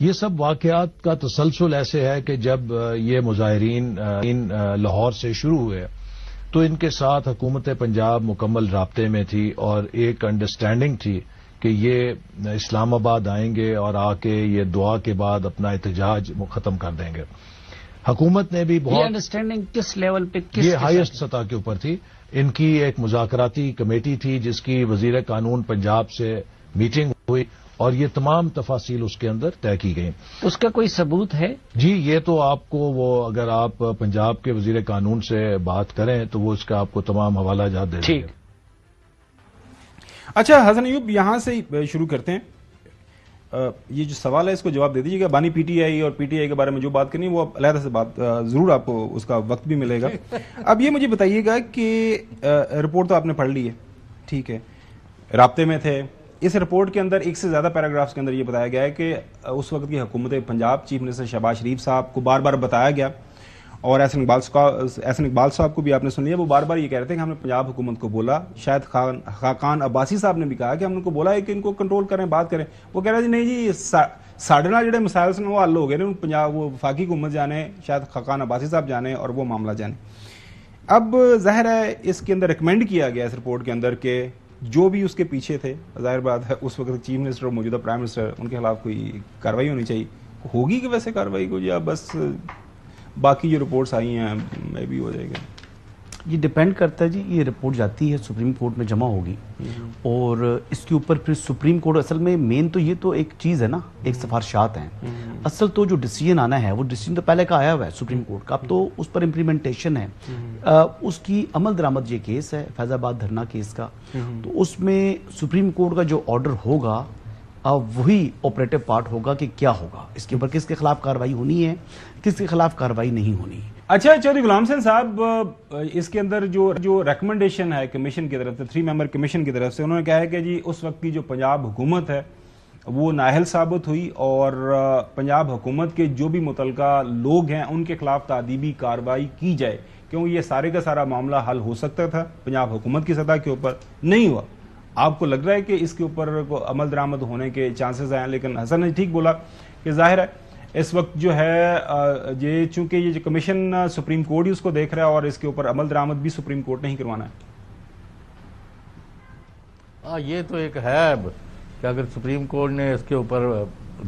Speaker 9: یہ سب واقعات کا تسلسل ایسے ہے کہ جب یہ مظاہرین لاہور سے شروع ہوئے تو ان کے ساتھ حکومت پنجاب مکمل رابطے میں تھی اور ایک انڈرسٹینڈنگ تھی کہ یہ اسلام آباد آئیں گے اور آ کے یہ دعا کے بعد اپنا احتجاج ختم کر دیں گے. حکومت نے بھی بہت
Speaker 10: انڈرسٹینڈنگ کس لیول پہ
Speaker 9: یہ ہائیسٹ سطح کے اوپر تھی. ان کی ایک مذاکراتی کمیٹی تھی جس کی وزیر قانون پنجاب سے میٹنگ ہوئی اور یہ تمام تفاصیل اس کے اندر طے کی گئیں.
Speaker 10: اس کا کوئی ثبوت ہے؟
Speaker 9: جی یہ تو آپ کو وہ اگر آپ پنجاب کے وزیر قانون سے بات کریں تو وہ اس کا آپ کو تمام حوالہ جات دے دیں گے.
Speaker 1: اچھا حسن ایوب, یہاں سے شروع کرتے ہیں. یہ جو سوال ہے اس کو جواب دے دیجیے گا. بانی پی ٹی آئی اور پی ٹی آئی کے بارے میں جو بات کرنی وہ علیحدہ سے بات ضرور آپ کو اس کا وقت بھی ملے گا. اب یہ مجھے بتائیے گا کہ رپورٹ تو آپ نے پڑھ لی ہے, ٹھیک ہے, رابطے میں تھے. اس رپورٹ کے اندر ایک سے زیادہ پیراگرافز کے اندر یہ بتایا گیا ہے کہ اس وقت کی حکومت پنجاب چیف منسٹر شہباز شریف صاحب کو بار بار بتایا گیا, اور احسن اقبال صاحب کو بھی آپ نے سن لیا, وہ بار بار یہ کہہ رہے تھے کہ ہم نے پنجاب حکومت کو بولا. شاید خاقان عباسی صاحب نے بھی کہا کہ ہم ان کو بولا ہے کہ ان کو کنٹرول کریں, بات کریں. وہ کہہ رہے جی نہیں جی ساڑھے نال جڑے مسائل سے وہ حل ہو گئے, پنجاب وہ وفاقی حکومت جانے, شاید خاقان عباسی صاحب جانے اور وہ معاملہ جانے. اب ظاہر ہے اس کے اندر ریکمینڈ کیا گیا اس رپورٹ کے اندر کہ جو بھی اس کے پیچھے تھے, ظاہر بات ہے اس وقت چیف منسٹر اور موجودہ پرائم منسٹر, ان کے خلاف کوئی کارروائی ہونی چاہیے. ہوگی کہ ویسے کارروائی کو یا بس باقی جو رپورٹس آئی ہیں میں بھی ہو جائے گا؟
Speaker 8: یہ ڈیپینڈ کرتا ہے جی. یہ رپورٹ جاتی ہے سپریم کورٹ میں جمع ہوگی اور اس کے اوپر پھر سپریم کورٹ, اصل میں مین تو یہ تو ایک چیز ہے نا, ایک سفارشات ہیں. اصل تو جو ڈیسیجن آنا ہے وہ ڈیسیجن تو پہلے کا آیا ہوا ہے سپریم کورٹ کا, اب تو اس پر امپلیمنٹیشن ہے. اس کی عمل درآمد یہ کیس ہے فیض آباد دھرنا کیس کا, تو اس میں سپریم کورٹ کا جو آرڈر ہوگا وہی آپریٹو پارٹ ہوگا کہ کیا ہوگا اس کے اوپر, کس کے خلاف کارروائی ہونی ہے, کس کے خلاف کارروائی نہیں ہونی.
Speaker 1: اچھا چودھری غلام حسین صاحب, اس کے اندر جو ریکمنڈیشن ہے کمیشن کی طرف سے, 3 ممبر کمیشن کی طرف سے, انہوں نے کہا ہے کہ جی اس وقت کی جو پنجاب حکومت ہے وہ نااہل ثابت ہوئی اور پنجاب حکومت کے جو بھی متعلقہ لوگ ہیں ان کے خلاف تعدیبی کارروائی کی جائے, کیونکہ یہ سارے کا سارا معاملہ حل ہو سکتا تھا پنجاب حکومت کی سطح کے اوپر, نہیں ہوا. آپ کو لگ رہا ہے کہ اس کے اوپر عمل درآمد ہونے کے چانسز ہیں, لیکن حسن نے ٹھیک بولا کہ ظاہر ہے اس وقت جو ہے یہ چونکہ یہ جو کمیشن سپریم کورٹ ہی اس کو دیکھ رہا ہے اور اس کے اوپر عمل درآمد بھی سپریم کورٹ نے ہی کروانا ہے.
Speaker 5: یہ تو ایک ہے کہ اگر سپریم کورٹ نے اس کے اوپر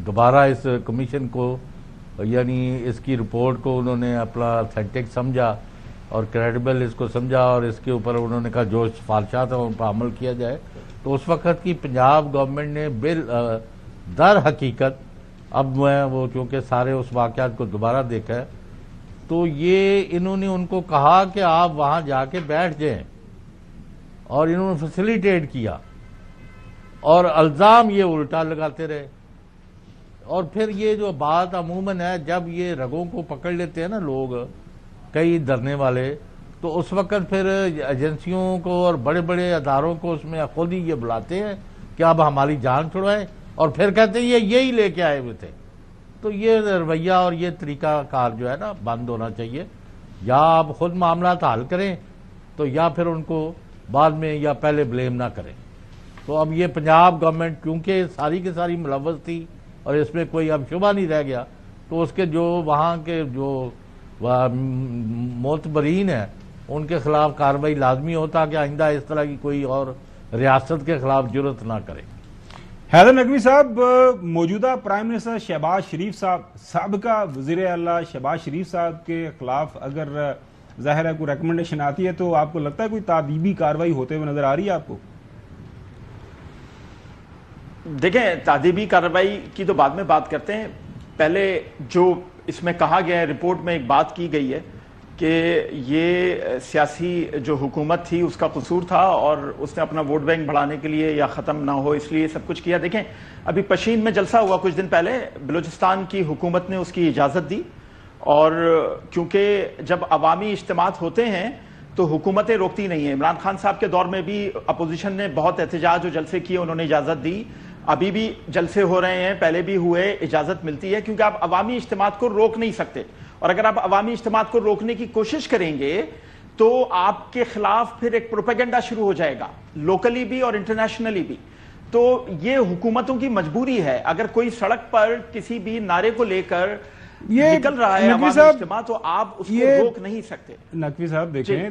Speaker 5: دوبارہ اس کمیشن کو یعنی اس کی رپورٹ کو انہوں نے اپنا اتھینٹک سمجھا اور کریڈیبل اس کو سمجھا اور اس کے اوپر انہوں نے کہا جو سفارشات ہیں ان پر عمل کیا جائے, تو اس وقت کی پنجاب گورنمنٹ نے در حقیقت اب میں وہ چونکہ سارے اس واقعات کو دوبارہ دیکھا ہے تو یہ انہوں نے ان کو کہا کہ آپ وہاں جا کے بیٹھ جائیں, اور انہوں نے فیسیلیٹیٹ کیا اور الزام یہ الٹا لگاتے رہے. اور پھر یہ جو بات عموماً ہے جب یہ رگوں کو پکڑ لیتے ہیں نا لوگ کئی دھرنے والے, تو اس وقت پھر ایجنسیوں کو اور بڑے بڑے اداروں کو اس میں خود ہی یہ بلاتے ہیں کہ اب ہماری جان چھڑوائیں, اور پھر کہتے ہیں یہ یہی لے کے آئے ہوئے تھے. تو یہ رویہ اور یہ طریقہ کار جو ہے نا بند ہونا چاہیے. یا آپ خود معاملات حل کریں تو یا پھر ان کو بعد میں یا پہلے بلیم نہ کریں. تو اب یہ پنجاب گورنمنٹ کیونکہ ساری کی ساری ملوث تھی اور اس میں کوئی اب شبہ نہیں رہ گیا, تو اس کے جو وہاں کے جو معتبرین ہیں ان کے خلاف کارروائی لازمی ہوتا کہ آئندہ اس طرح کی کوئی اور ریاست کے خلاف جرت نہ کرے.
Speaker 1: حیدر نقوی صاحب, موجودہ پرائم منسٹر شہباز شریف صاحب, سابقہ وزیر اعلیٰ شہباز شریف صاحب کے خلاف اگر ظاہر ہے کوئی ریکمنڈیشن آتی ہے تو آپ کو لگتا ہے کوئی تعدیبی کارروائی ہوتے ہوئے نظر آ رہی ہے آپ کو؟
Speaker 6: دیکھیں تعدیبی کارروائی کی تو بعد میں بات کرتے ہیں, پہلے جو اس میں کہا گیا ہے رپورٹ میں ایک بات کی گئی ہے کہ یہ سیاسی جو حکومت تھی اس کا قصور تھا اور اس نے اپنا ووٹ بینک بڑھانے کے لیے یا ختم نہ ہو اس لیے سب کچھ کیا. دیکھیں ابھی پشین میں جلسہ ہوا کچھ دن پہلے, بلوچستان کی حکومت نے اس کی اجازت دی, اور کیونکہ جب عوامی اجتماعات ہوتے ہیں تو حکومتیں روکتی نہیں ہیں. عمران خان صاحب کے دور میں بھی اپوزیشن نے بہت احتجاج اور جلسے کیے, انہوں نے اجازت دی. ابھی بھی جلسے ہو رہے ہیں, پہلے بھی ہوئے, اجازت ملتی ہے کیونکہ آپ عوامی اجتماعات کو روک نہیں سکتے. اور اگر آپ عوامی اجتماعات کو روکنے کی کوشش کریں گے تو آپ کے خلاف پھر ایک پروپیگنڈا شروع ہو جائے گا, لوکلی بھی اور انٹرنیشنلی بھی. تو یہ حکومتوں کی مجبوری ہے. اگر کوئی سڑک پر کسی بھی نعرے کو لے کر نکل رہا ہے عوامی اجتماع تو آپ اس کو روک نہیں سکتے.
Speaker 1: نقوی صاحب دیکھیں,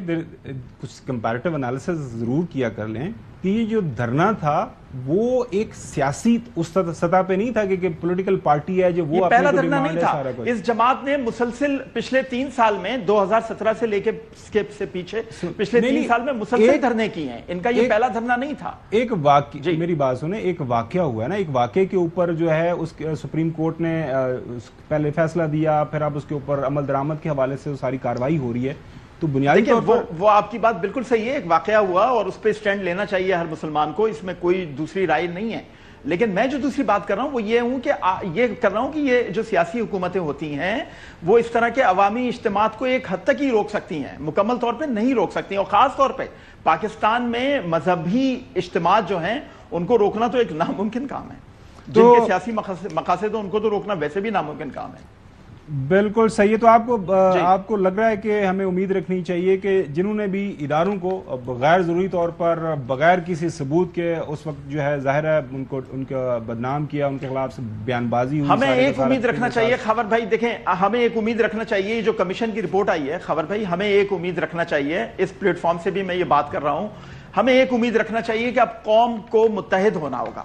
Speaker 1: کچھ کمپیریٹیو انالیسس ضرور کیا کر لیں کہ یہ جو دھرنا تھا وہ ایک سیاسی اس سطح پہ نہیں تھا کہ پولیٹیکل پارٹی ہے جو وہ
Speaker 6: پہلا دھرنا نہیں تھا. اس جماعت نے مسلسل پچھلے 3 سال میں 2017 سے لے کے سے پیچھے پچھلے 3 سال میں مسلسل دھرنے کی ہیں. ان کا یہ پہلا دھرنا نہیں تھا.
Speaker 1: ایک واقعہ, میری بات سنیں, ایک واقعہ ہوا ہے نا, ایک واقعے کے اوپر جو ہے اس سپریم کورٹ نے پہلے فیصلہ دیا, پھر اب اس کے اوپر عمل درآمد کے حوالے سے ساری کارروائی ہو رہی ہے. تو بنیادی طور پر
Speaker 6: وہ آپ کی بات بالکل صحیح ہے, ایک واقعہ ہوا اور اس پہ سٹینڈ لینا چاہیے ہر مسلمان کو, اس میں کوئی دوسری رائے نہیں ہے. لیکن میں جو دوسری بات کر رہا ہوں وہ یہ ہوں کہ یہ جو سیاسی حکومتیں ہوتی ہیں وہ اس طرح کے عوامی اجتماعات کو ایک حد تک ہی روک سکتی ہیں, مکمل طور پہ نہیں روک سکتی. اور خاص طور پہ پاکستان میں مذہبی اجتماعات جو ہیں ان کو روکنا تو ایک ناممکن کام ہے. جن کے سیاسی مقاصد ان کو تو روکنا ویسے بھی ناممکن کام ہے.
Speaker 1: بالکل صحیح ہے. تو آپ کو لگ رہا ہے کہ ہمیں امید رکھنی چاہیے کہ جنہوں نے بھی اداروں کو غیر ضروری طور پر بغیر کسی ثبوت کے اس وقت جو ہے ظاہر ہے ان کا بدنام کیا, ان کے خلاف سے بیان بازی ہوئی,
Speaker 6: ہمیں ایک امید رکھنا چاہیے خبر بھائی. دیکھیں ہمیں ایک امید رکھنا چاہیے, جو کمیشن کی رپورٹ آئی ہے خبر بھائی, ہمیں ایک امید رکھنا چاہیے, اس پلیٹ فارم سے بھی میں یہ بات کر رہا ہوں, ہمیں ایک امید رکھنا چاہیے کہ اب قوم کو متحد ہونا ہوگا.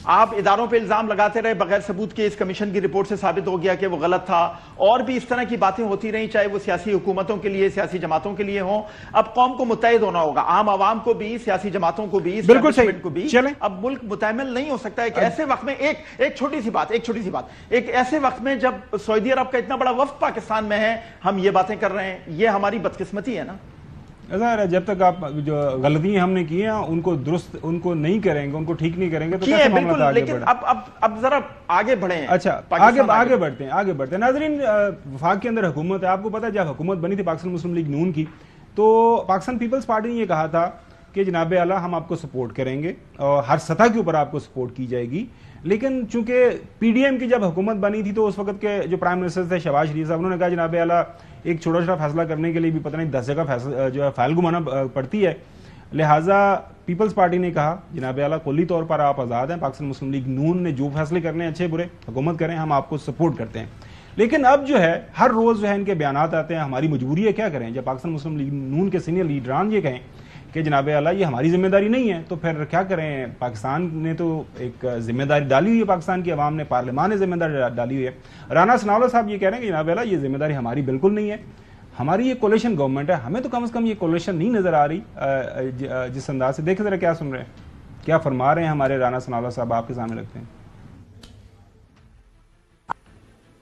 Speaker 6: آپ اداروں پہ الزام لگاتے رہے بغیر ثبوت کے, اس کمیشن کی رپورٹ سے ثابت ہو گیا کہ وہ غلط تھا, اور بھی اس طرح کی باتیں ہوتی رہیں, چاہے وہ سیاسی حکومتوں کے لیے, سیاسی جماعتوں کے لیے ہوں. اب قوم کو متحد ہونا ہوگا, عام عوام کو بھی, سیاسی جماعتوں کو بھی, اسٹیبلشمنٹ کو بھی. اب ملک متعامل نہیں ہو سکتا ہے کہ ایسے وقت میں ایک چھوٹی سی بات, ایک ایسے وقت میں جب سعودی عرب کا اتنا بڑا وفد پاکستان میں ہے, ہم یہ باتیں کر رہے ہیں. یہ ہماری بدقسمتی ہے نا.
Speaker 1: جب تک آپ جو غلطیاں ہم نے کی ہیں ان کو درست, ان کو نہیں کریں گے, ان کو ٹھیک نہیں کریں گے تو کیسے معاملات آگے بڑھیں.
Speaker 6: لیکن اب ذرا آگے بڑھیں.
Speaker 1: اچھا آگے بڑھتے ہیں. ناظرین, وفاق کے اندر حکومت ہے. آپ کو پتا ہے جب حکومت بنی تھی پاکستان مسلم لیگ نون کی, تو پاکستان پیپلز پارٹی نے یہ کہا تھا کہ جناب اعلیٰ ہم آپ کو سپورٹ کریں گے اور ہر سطح کے اوپر آپ کو سپورٹ کی جائے گی. لیکن چونکہ پی ڈی ایم کی جب حکومت بنی تھی تو اس وقت کے جو پرائم منسٹر تھے شہباز شریف صاحب, انہوں نے کہا جناب اعلیٰ ایک چھوٹا فیصلہ کرنے کے لیے بھی پتہ نہیں 10 جگہ جو ہے فائل گھمانا پڑتی ہے, لہٰذا پیپلز پارٹی نے کہا جناب اعلیٰ کلی طور پر آپ آزاد ہیں, پاکستان مسلم لیگ نون نے جو فیصلے کرنے ہیں اچھے برے حکومت کریں, ہم آپ کو سپورٹ کرتے ہیں. لیکن اب جو ہے ہر روز جو ہے ان کے بیانات آتے ہیں, ہماری مجبوری ہے کیا کریں. جب پاکستان مسلم لیگ نون کے سینئر لیڈران یہ کہیں کہ جناب اعلیٰ یہ ہماری ذمہ داری نہیں ہے, تو پھر کیا کریں. پاکستان نے تو ایک ذمہ داری ڈالی ہوئی ہے, پاکستان کی عوام نے, پارلیمان نے ذمہ داری ڈالی ہوئی ہے. رانا ثناءاللہ صاحب یہ کہہ رہے ہیں کہ جناب اعلیٰ یہ ذمہ داری ہماری بالکل نہیں ہے, ہماری یہ کولیشن گورنمنٹ ہے, ہمیں تو کم از کم یہ کولیشن نہیں نظر آ رہی. جس انداز سے دیکھیں ذرا کیا سن رہے ہیں, کیا فرما رہے ہیں ہمارے رانا ثناءاللہ صاحب, آپ کے سامنے رکھتے ہیں.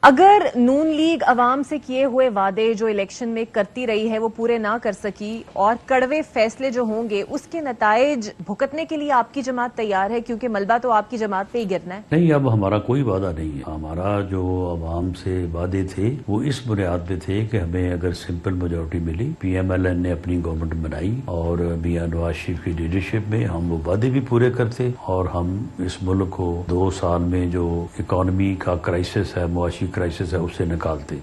Speaker 11: اگر نون لیگ عوام سے کیے ہوئے وعدے جو الیکشن میں کرتی رہی ہے وہ پورے نہ کر سکی, اور کڑوے فیصلے جو ہوں گے اس کے نتائج بھگتنے کے لیے آپ کی جماعت تیار ہے, کیونکہ ملبہ تو آپ کی جماعت پہ ہی گرنا ہے؟
Speaker 12: نہیں, اب ہمارا کوئی وعدہ نہیں ہے. ہمارا جو عوام سے وعدے تھے وہ اس بنیاد پہ تھے کہ ہمیں اگر سمپل میجورٹی ملی, پی ایم ایل این نے اپنی گورنمنٹ بنائی اور میاں نواز شریف کی لیڈرشپ میں ہم وہ وعدے بھی پورے کرتے, اور ہم اس ملک کو 2 سال میں جو اکانومی کا کرائسس ہے, معاشی کرائسس ہے, اس سے نکالتے.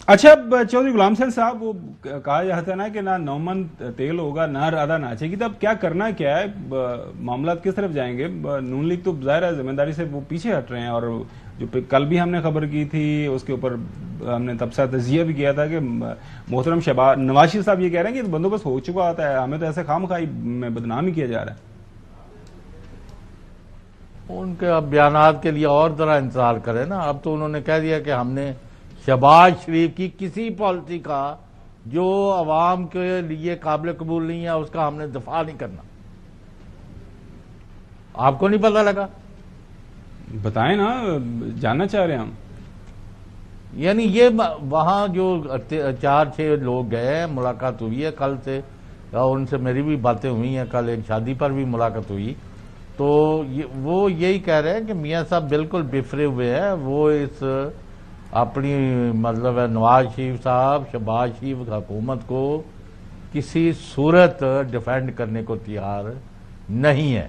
Speaker 1: اچھا چودھری غلام حسین صاحب, وہ کہا جاتا ہے نا کہ نہ 9 من تیل ہوگا نہ رادا ناچے گی, تو اب کیا کرنا کیا ہے, معاملات کس طرف جائیں گے. نون لیگ تو ظاہر ہے ذمہ داری سے وہ پیچھے ہٹ رہے ہیں, اور جو کل بھی ہم نے خبر کی تھی اس کے اوپر ہم نے تبصرہ تجزیہ بھی کیا تھا کہ محترم نواز شریف صاحب یہ کہہ رہے ہیں کہ بندوبست ہو چکا ہوتا ہے, ہمیں تو ایسے خام خواہی میں بدنام ہی کیا جا رہا ہے.
Speaker 5: ان کے اب بیانات کے لیے اور ذرا انتظار کریں نا. اب تو انہوں نے کہہ دیا کہ ہم نے شہباز شریف کی کسی پالیسی کا جو عوام کے لیے قابل قبول نہیں ہے اس کا ہم نے دفاع نہیں کرنا. آپ کو نہیں پتہ لگا؟
Speaker 1: بتائیں نا, جاننا چاہ رہے ہیں ہم.
Speaker 5: یعنی یہ وہاں جو 4-6 لوگ گئے، ملاقات ہوئی ہے کل سے، اور ان سے میری بھی باتیں ہوئی ہیں، کل ایک شادی پر بھی ملاقات ہوئی، تو وہ یہی کہہ رہے ہیں کہ میاں صاحب بالکل بفرے ہوئے ہیں، وہ اس اپنی مطلب ہے نواز شریف صاحب، شہباز شریف حکومت کو کسی صورت ڈیفینڈ کرنے کو تیار نہیں ہے۔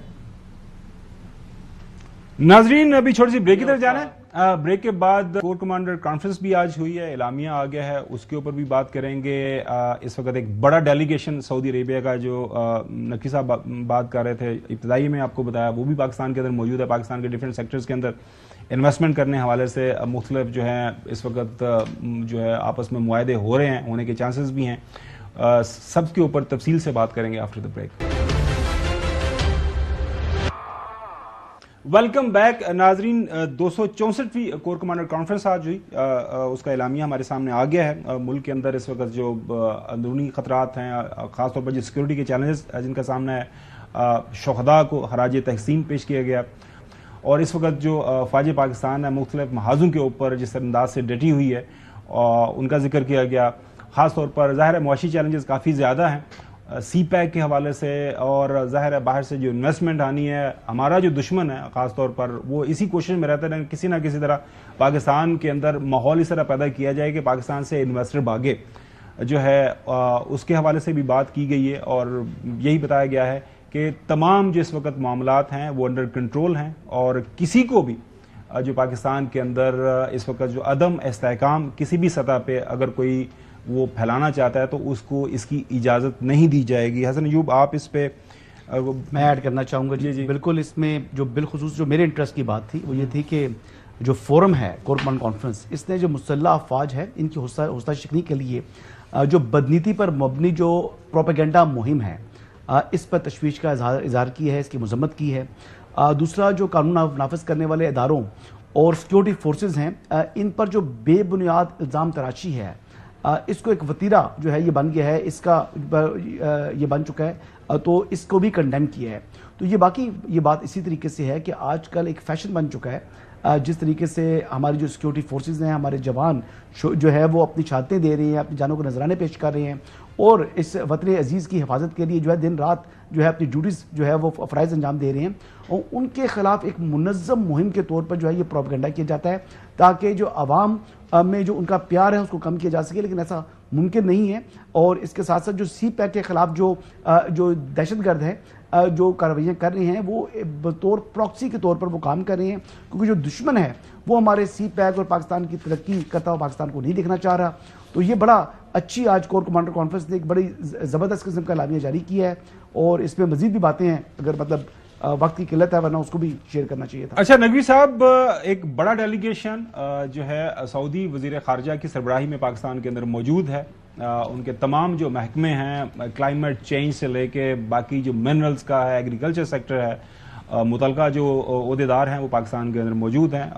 Speaker 1: ناظرین ابھی چھوٹی سی بریک کی طرف جانا ہے، بریک کے بعد کور کمانڈر کانفرنس بھی آج ہوئی ہے، اعلامیہ آ گیا ہے، اس کے اوپر بھی بات کریں گے۔ اس وقت ایک بڑا ڈیلیگیشن سعودی عربیہ کا جو نقوی صاحب بات کر رہے تھے ابتدائی میں آپ کو بتایا، وہ بھی پاکستان کے اندر موجود ہے، پاکستان کے ڈیفرنٹ سیکٹرز کے اندر انویسٹمنٹ کرنے حوالے سے مختلف جو ہیں اس وقت جو ہے آپس میں معاہدے ہو رہے ہیں، ہونے کے چانسز بھی ہیں، سب کے اوپر تفصیل سے بات کریں گے after the break. Welcome back ناظرین، 264ویں کور کمانڈر کانفرنس آج ہوئی، اس کا اعلامیہ ہمارے سامنے آ گیا ہے۔ ملک کے اندر اس وقت جو اندرونی خطرات ہیں، خاص طور پر جو سیکورٹی کے چیلنجز جن کا سامنا ہے، شہداء کو خراج تحسین پیش کیا گیا، اور اس وقت جو فوج پاکستان ہے مختلف محاذوں کے اوپر جس انداز سے ڈٹی ہوئی ہے ان کا ذکر کیا گیا۔ خاص طور پر ظاہر ہے معاشی چیلنجز کافی زیادہ ہیں سی پیک کے حوالے سے، اور ظاہر ہے باہر سے جو انویسٹمنٹ آنی ہے، ہمارا جو دشمن ہے خاص طور پر وہ اسی کوشش میں رہتا ہے کسی نہ کسی طرح پاکستان کے اندر ماحول اس طرح پیدا کیا جائے کہ پاکستان سے انویسٹر بھاگے، جو ہے اس کے حوالے سے بھی بات کی گئی ہے، اور یہی بتایا گیا ہے کہ تمام جو اس وقت معاملات ہیں وہ انڈر کنٹرول ہیں، اور کسی کو بھی جو پاکستان کے اندر اس وقت جو عدم استحکام کسی بھی سطح پہ اگر کوئی وہ پھیلانا چاہتا ہے تو اس کو اس کی اجازت نہیں دی جائے گی۔ حسن ایوب آپ اس پہ
Speaker 8: میں ایڈ کرنا چاہوں گا۔ جی بالکل، اس میں جو بالخصوص جو میرے انٹرسٹ کی بات تھی وہ یہ تھی کہ جو فورم ہے کور کمانڈر کانفرنس، اس نے جو مسلح افواج ہے ان کی حوصلہ شکنی کے لیے جو بدنیتی پر مبنی جو پروپیگنڈا مہم ہے اس پر تشویش کا اظہار کیا ہے، اس کی مذمت کی ہے۔ دوسرا جو قانون نافذ کرنے والے اداروں اور سیکورٹی فورسز ہیں ان پر جو بے بنیاد الزام تراشی ہے، اس کو ایک وتیرہ جو ہے یہ بن گیا ہے، اس کا یہ بن چکا ہے، تو اس کو بھی کنڈیم کیا ہے۔ تو یہ باقی یہ بات اسی طریقے سے ہے کہ آج کل ایک فیشن بن چکا ہے جس طریقے سے ہماری جو سیکورٹی فورسز ہیں، ہمارے جوان جو ہے وہ اپنی شہادتیں دے رہے ہیں، اپنی جانوں کو نذرانے پیش کر رہے ہیں، اور اس وطن عزیز کی حفاظت کے لیے جو ہے دن رات جو ہے اپنی ڈیوٹیز جو ہے وہ فرائض انجام دے رہے ہیں، اور ان کے خلاف ایک منظم مہم کے طور پر جو ہے یہ پروپیگنڈا کیا جاتا ہے تاکہ جو عوام میں جو ان کا پیار ہے اس کو کم کیا جا سکے، لیکن ایسا ممکن نہیں ہے۔ اور اس کے ساتھ ساتھ جو سی پیک کے خلاف جو دہشت گرد ہیں جو کارروائیاں کر رہے ہیں وہ بطور پراکسی کے طور پر وہ کام کر رہے ہیں، کیونکہ جو دشمن ہے وہ ہمارے سی پیک اور پاکستان کی ترقی کرتا ہوا پاکستان کو نہیں دیکھنا چاہ رہا۔ تو یہ بڑا اچھی آج کور کمانڈر کانفرنس نے ایک بڑی زبردست قسم کا اعلامیہ جاری کیا ہے، اور اس میں مزید بھی باتیں ہیں، اگر مطلب وقت کی قلت ہے ورنہ اس کو بھی شیئر کرنا چاہیے تھا۔
Speaker 1: اچھا نقوی صاحب، ایک بڑا ڈیلیگیشن جو ہے سعودی وزیر خارجہ کی سربراہی میں پاکستان کے اندر موجود ہے، ان کے تمام جو محکمے ہیں کلائمیٹ چینج سے لے کے باقی جو منرلز کا ہے، ایگریکلچر سیکٹر ہے، متعلقہ جو عہدیدار ہیں وہ پاکستان کے اندر موجود ہیں۔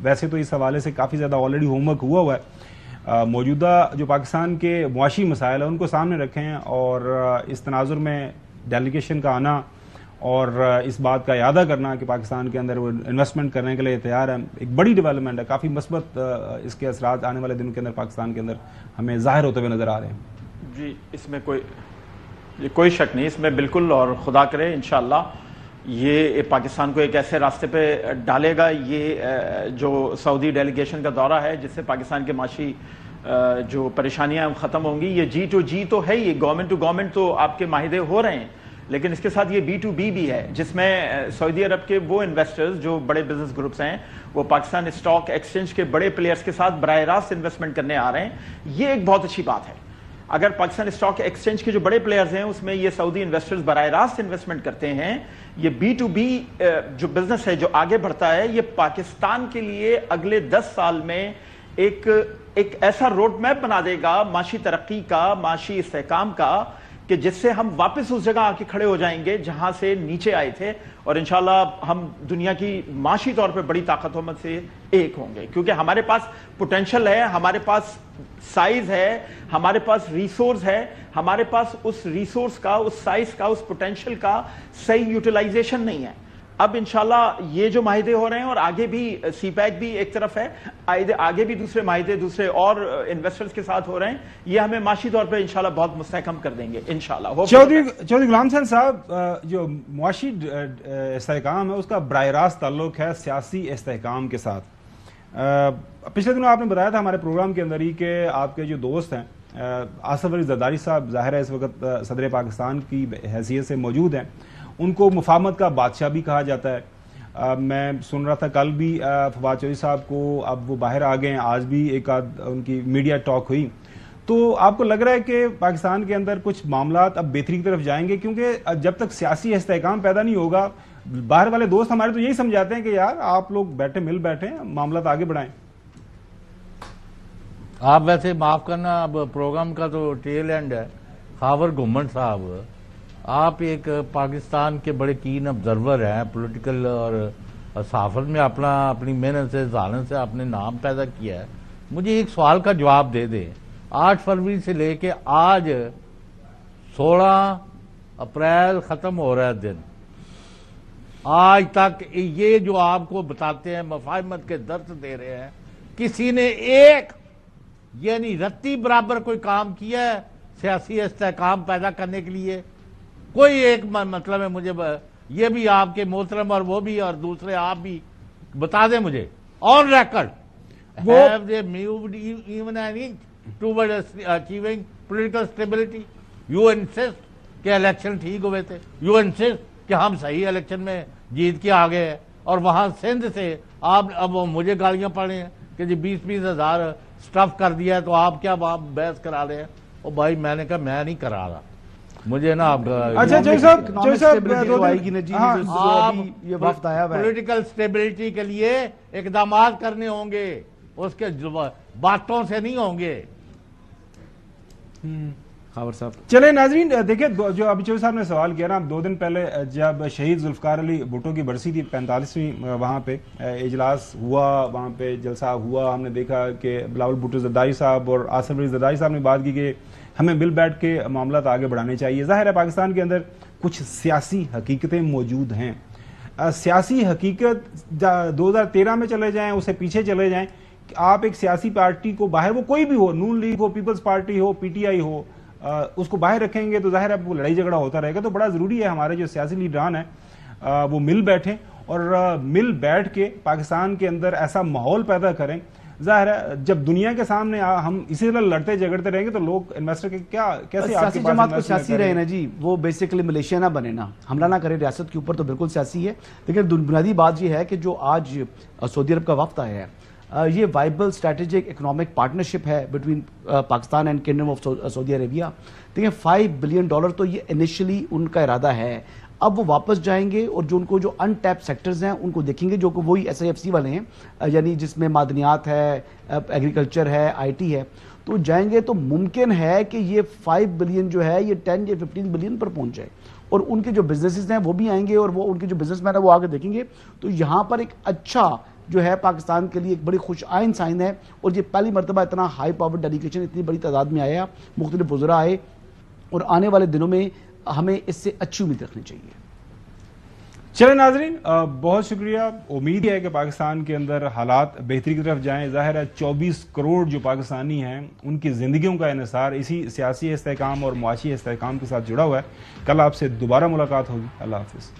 Speaker 1: ویسے تو اس حوالے سے کافی زیادہ آلریڈی ہوم ورک ہوا ہے، موجودہ جو پاکستان کے معاشی مسائل ہیں ان کو سامنے رکھیں، اور اس تناظر میں ڈیلیگیشن کا آنا اور اس بات کا اعادہ کرنا کہ پاکستان کے اندر وہ انویسٹمنٹ کرنے کے لیے تیار ہے، ایک بڑی ڈیولپمنٹ ہے، کافی مثبت اس کے اثرات آنے والے دنوں کے اندر پاکستان کے اندر ہمیں ظاہر ہوتے ہوئے نظر آ رہے ہیں۔
Speaker 6: جی اس میں کوئی شک نہیں، اس میں بالکل، اور خدا کرے انشاءاللہ یہ پاکستان کو ایک ایسے راستے پہ ڈالے گا، یہ جو سعودی ڈیلیگیشن کا دورہ ہے جس سے پاکستان کے معاشی جو پریشانیاں ختم ہوں گی۔ یہ جی ٹو جی تو ہے، یہ گورنمنٹ ٹو گورنمنٹ تو آپ کے معاہدے ہو رہے ہیں، لیکن اس کے ساتھ یہ بی ٹو بی بھی ہے جس میں سعودی عرب کے وہ انویسٹرز جو بڑے بزنس گروپس ہیں وہ پاکستان اسٹاک ایکسچینج کے بڑے پلیئرز کے ساتھ براہ راست انویسٹمنٹ کرنے آ رہے ہیں۔ یہ ایک بہت اچھی بات ہے، اگر پاکستان اسٹاک ایکسچینج کے جو بڑے پلیئرز ہیں اس میں یہ سعودی انویسٹرز براہ راست انویسٹمنٹ کرتے ہیں، یہ بی ٹو بی جو بزنس ہے جو آگے بڑھتا ہے، یہ پاکستان کے لیے اگلے 10 سال میں ایک ایسا روڈ میپ بنا دے گا معاشی ترقی کا، معاشی استحکام کا، کہ جس سے ہم واپس اس جگہ آ کے کھڑے ہو جائیں گے جہاں سے نیچے آئے تھے، اور انشاءاللہ ہم دنیا کی معاشی طور پہ بڑی طاقتوں میں سے ایک ہوں گے، کیونکہ ہمارے پاس پوٹینشل ہے، ہمارے پاس سائز ہے، ہمارے پاس ریسورس ہے، ہمارے پاس اس ریسورس کا، اس سائز کا، اس پوٹینشل کا صحیح یوٹیلائزیشن نہیں ہے۔ اب انشاءاللہ یہ جو معاہدے ہو رہے ہیں اور آگے بھی سی پیک بھی ایک طرف ہے، آگے بھی دوسرے معاہدے دوسرے اور انویسٹرز کے ساتھ ہو رہے ہیں، یہ ہمیں معاشی طور پہ انشاءاللہ بہت مستحکم کر دیں گے انشاءاللہ۔
Speaker 1: چودھری غلام حسین صاحب، جو معاشی استحکام ہے اس کا براہ راست تعلق ہے سیاسی استحکام کے ساتھ۔ پچھلے دنوں آپ نے بتایا تھا ہمارے پروگرام کے اندر ہی کہ آپ کے جو دوست ہیں آصف علی زرداری صاحب، ظاہر ہے اس وقت صدر پاکستان کی حیثیت سے موجود ہیں، ان کو مفاہمت کا بادشاہ بھی کہا جاتا ہے۔ میں سن رہا تھا کل بھی فواد چودھری صاحب کو، اب وہ باہر آ گئے ہیں، آج بھی ایک آدھ ان کی میڈیا ٹاک ہوئی، تو آپ کو لگ رہا ہے کہ پاکستان کے اندر کچھ معاملات اب بہتری کی طرف جائیں گے؟ کیونکہ جب تک سیاسی استحکام پیدا نہیں ہوگا، باہر والے دوست ہمارے تو یہی سمجھاتے ہیں کہ یار آپ لوگ بیٹھے مل بیٹھے معاملات آگے بڑھائیں۔
Speaker 5: آپ ویسے معاف کرنا، اب پروگرام کا تو ٹیل اینڈ ہے۔ خاور گھمن صاحب، آپ ایک پاکستان کے بڑے کین آبزرور ہیں، پولیٹیکل اور صحافت میں اپنی محنت سے ذہانت سے آپ نے نام پیدا کیا ہے۔ مجھے ایک سوال کا جواب دے دیں، 8 فروری سے لے کے آج 16 اپریل ختم ہو رہا ہے دن، آج تک یہ جو آپ کو بتاتے ہیں مفاہمت کے درس دے رہے ہیں، کسی نے ایک یعنی رتی برابر کوئی کام کیا ہے سیاسی استحکام پیدا کرنے کے لیے؟ کوئی ایک مطلب ہے مجھے یہ بھی آپ کے محترم اور وہ بھی اور دوسرے آپ بھی بتا دیں مجھے on record, have they moved even an inch toward achieving political stability? You insist کہ الیکشن ٹھیک ہوئے تھے، you insist کہ ہم صحیح الیکشن میں جیت کے آگے ہیں، اور وہاں سندھ سے آپ اب مجھے گالیاں پڑ رہے ہیں کہ جی 20-20 ہزار سٹف کر دیا ہے تو آپ کیا بحث کرا رہے ہیں؟ او بھائی میں نے کہا میں نہیں کرا رہا، مجھے نا آپ پولیٹیکل سٹیبلٹی کے لیے اقدامات کرنے ہوں گے، اس کے باتوں سے نہیں ہوں گے۔
Speaker 1: چلے ناظرین، دیکھیں جو ابھی چودھری صاحب نے سوال کیا نا، 2 دن پہلے جب شہید ذوالفقار علی بھٹو کی برسی تھی 45ویں، وہاں پہ اجلاس ہوا، وہاں پہ جلسہ ہوا، ہم نے دیکھا کہ بلاول بھٹو زرداری صاحب اور آصف علی زرداری صاحب نے بات کی کہ ہمیں مل بیٹھ کے معاملات آگے بڑھانے چاہیے۔ ظاہر ہے پاکستان کے اندر کچھ سیاسی حقیقتیں موجود ہیں، سیاسی حقیقت 2013 میں چلے جائیں، اسے پیچھے چلے جائیں، آپ ایک سیاسی پارٹی کو باہر، وہ کوئی بھی ہو، نون لیگ ہو، پیپلز پارٹی ہو، پی ٹی آئی ہو، اس کو باہر رکھیں گے تو ظاہر ہے وہ لڑائی جھگڑا ہوتا رہے گا۔ تو بڑا ضروری ہے ہمارے جو سیاسی لیڈران ہیں وہ مل بیٹھیں اور مل بیٹھ کے پاکستان کے اندر ایسا ماحول پیدا کریں۔ ظاہر ہے جب دنیا کے سامنے ہم اسی طرح لڑتے جھگڑتے رہیں گے تو لوگ انویسٹر کے کیسے
Speaker 8: سیاسی جماعت کو سیاسی رہے نا جی، وہ بیسیکلی ملیشیا نہ بنے نا، حملہ نہ کرے ریاست کے اوپر، تو بالکل سیاسی ہے۔ لیکن بنیادی بات یہ ہے کہ جو آج سعودی عرب کا وفد آیا ہے، یہ وائبل اسٹریٹجک اکنامک پارٹنرشپ ہے between Pakistan and kingdom of Saudi Arabia. دیکھیں $5 بلین تو یہ انیشلی ان کا ارادہ ہے۔ اب وہ واپس جائیں گے اور جو ان کو جو ان ٹیپ سیکٹرز ہیں ان کو دیکھیں گے، جو کہ وہی SIFC والے ہیں، یعنی جس میں معدنیات ہے، ایگریکلچر ہے، IT ہے، تو جائیں گے تو ممکن ہے کہ یہ 5 بلین جو ہے یہ 10 یا 15 بلین پر پہنچ جائے، اور ان کے جو بزنسز ہیں وہ بھی آئیں گے اور وہ ان کے جو بزنس مین ہیں وہ آگے دیکھیں گے۔ تو یہاں پر ایک اچھا جو ہے پاکستان کے لیے ایک بڑی خوش آئین سائن ہے، اور یہ پہلی مرتبہ اتنا ہائی پاور ڈیلیگیشن اتنی بڑی تعداد میں آیا، مختلف وزراء آئے، اور آنے والے دنوں میں ہمیں اس سے اچھی امید رکھنی چاہیے۔
Speaker 1: چلے ناظرین، بہت شکریہ۔ امید ہے کہ پاکستان کے اندر حالات بہتری کی طرف جائیں۔ ظاہر ہے 24 کروڑ جو پاکستانی ہیں ان کی زندگیوں کا انحصار اسی سیاسی استحکام اور معاشی استحکام کے ساتھ جڑا ہوا ہے۔ کل آپ سے دوبارہ ملاقات ہوگی۔ اللہ حافظ۔